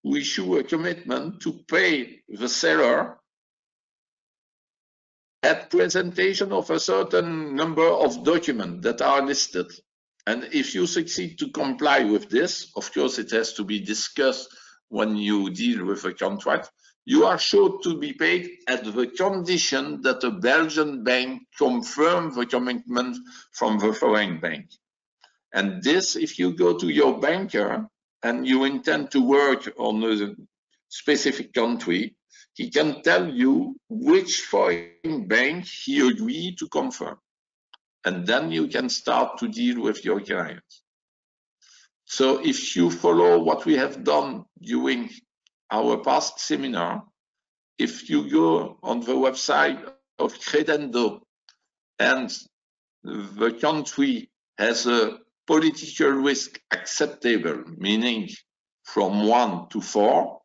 who issue a commitment to pay the seller at presentation of a certain number of documents that are listed. And if you succeed to comply with this, of course, it has to be discussed when you deal with a contract, you are sure to be paid at the condition that a Belgian bank confirms the commitment from the foreign bank. And this, if you go to your banker and you intend to work on a specific country, he can tell you which foreign bank he agreed to confirm. And then you can start to deal with your clients. So if you follow what we have done during our past seminar, if you go on the website of Credendo and the country has a political risk acceptable, meaning from 1 to 4,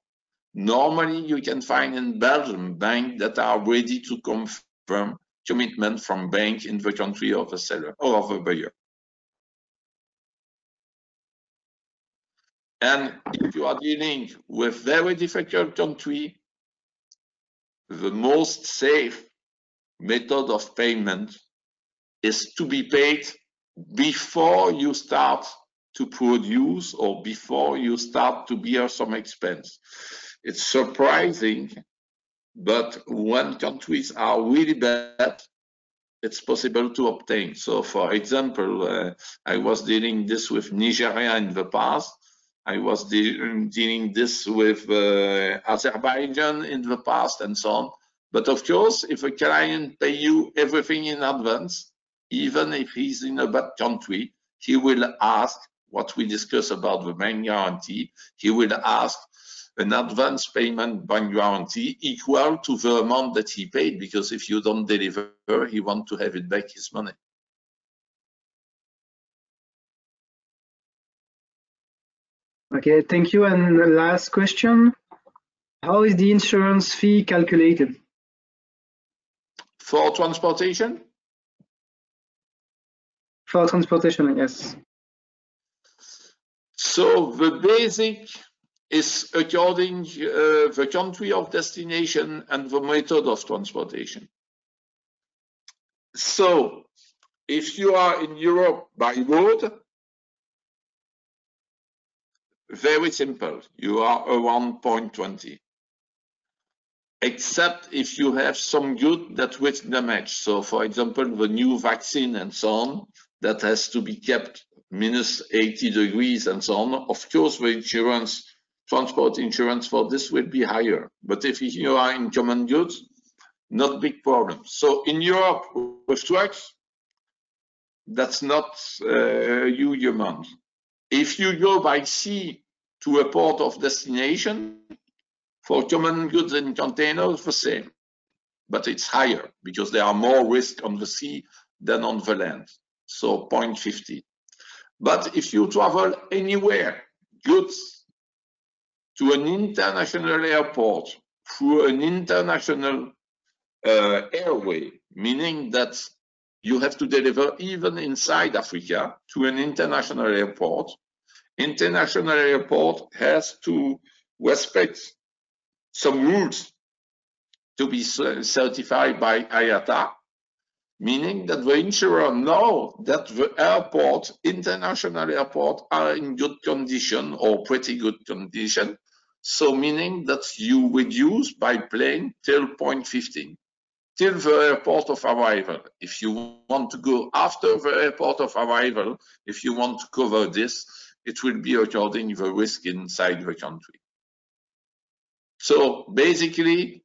normally you can find in Belgium banks that are ready to confirm commitment from bank in the country of the seller or of the buyer. And if you are dealing with very difficult country, the most safe method of payment is to be paid before you start to produce or before you start to bear some expense. It's surprising, but when countries are really bad, it's possible to obtain. So for example, I was dealing this with Nigeria in the past. I was dealing this with Azerbaijan in the past and so on. But of course, if a client pay you everything in advance, even if he's in a bad country, he will ask what we discuss about the bank guarantee. He will ask an advance payment bank guarantee equal to the amount that he paid, because if you don't deliver, he wants to have it back, his money. Okay, thank you. And the last question, how is the insurance fee calculated? For transportation? For transportation, yes. So the basic is according the country of destination and the method of transportation. So if you are in Europe by road, very simple, you are around 0.20. Except if you have some good that risk damage. So for example, the new vaccine and so on, that has to be kept minus 80 degrees and so on. Of course, the insurance, transport insurance for this will be higher. But if you are in common goods, not big problem. So in Europe with trucks, that's not a huge amount. If you go by sea to a port of destination, for common goods and containers, the same, but it's higher because there are more risk on the sea than on the land, so 0.50. But if you travel anywhere, goods to an international airport through an international airway, meaning that you have to deliver even inside Africa to an international airport. International airport has to respect some rules to be certified by IATA, meaning that the insurer knows that the airport, international airport, are in good condition or pretty good condition. So meaning that you reduce by plane till 0.15, till the airport of arrival. If you want to go after the airport of arrival, if you want to cover this, it will be according to the risk inside the country. So basically,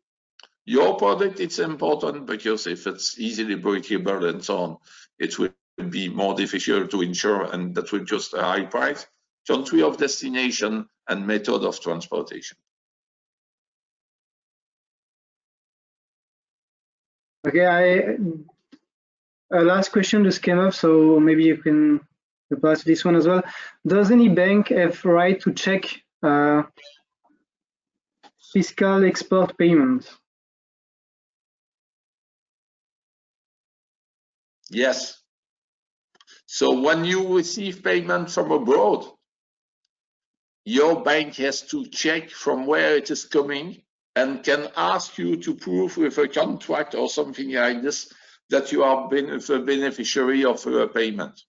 your product is important because if it's easily breakable and so on, it will be more difficult to insure and that will just a high price, country of destination and method of transportation. Okay, a last question just came up, so maybe you can reply to this one as well. Does any bank have right to check fiscal export payments? Yes. So when you receive payment from abroad, your bank has to check from where it is coming and can ask you to prove with a contract or something like this that you are the beneficiary of a payment.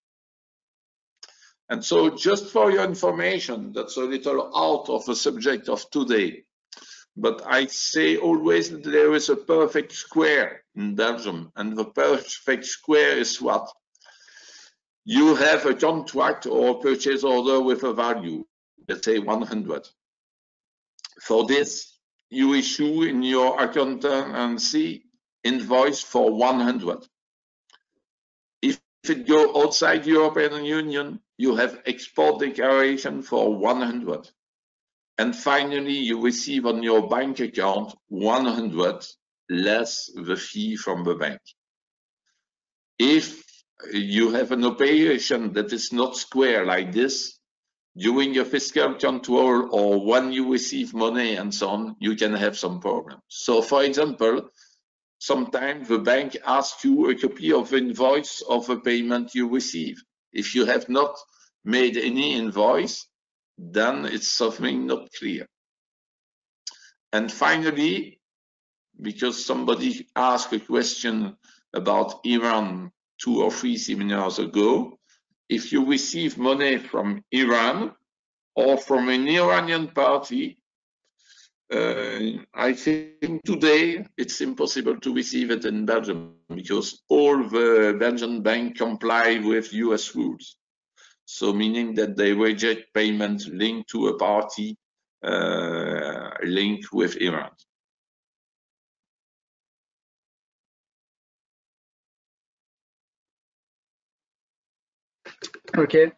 And so just for your information, that's a little out of the subject of today, but I say always that there is a perfect square in Belgium, and the perfect square is what? You have a contract or purchase order with a value, let's say 100. For this, you issue in your accountancy invoice for 100. If it go outside European Union, you have export declaration for 100. And finally, you receive on your bank account 100 less the fee from the bank. If you have an operation that is not square like this, during a fiscal control or when you receive money and so on, you can have some problems. So for example, sometimes the bank asks you a copy of invoice of a payment you receive. If you have not made any invoice, then it's something not clear. And finally, because somebody asked a question about Iran 2 or 3 seminars ago, if you receive money from Iran or from an Iranian party, I think today it's impossible to receive it in Belgium because all the Belgian banks comply with US rules. So meaning that they reject payment linked to a party linked with Iran. Okay,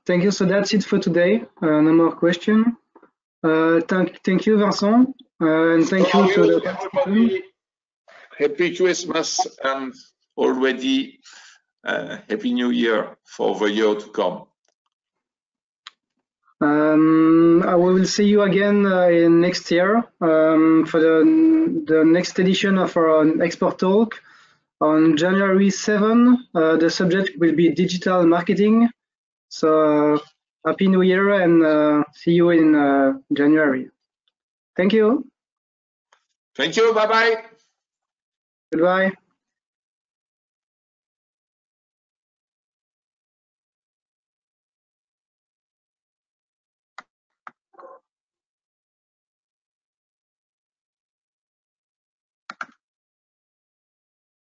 thank you. So that's it for today. No more question. Thank you, Vincent, and thank you to the everybody. Happy Christmas and already Happy New Year for the year to come. We will see you again in next year for the next edition of our Export Talk. On January 7, the subject will be digital marketing. So Happy New Year and see you in January. Thank you. Thank you. Bye-bye. Goodbye.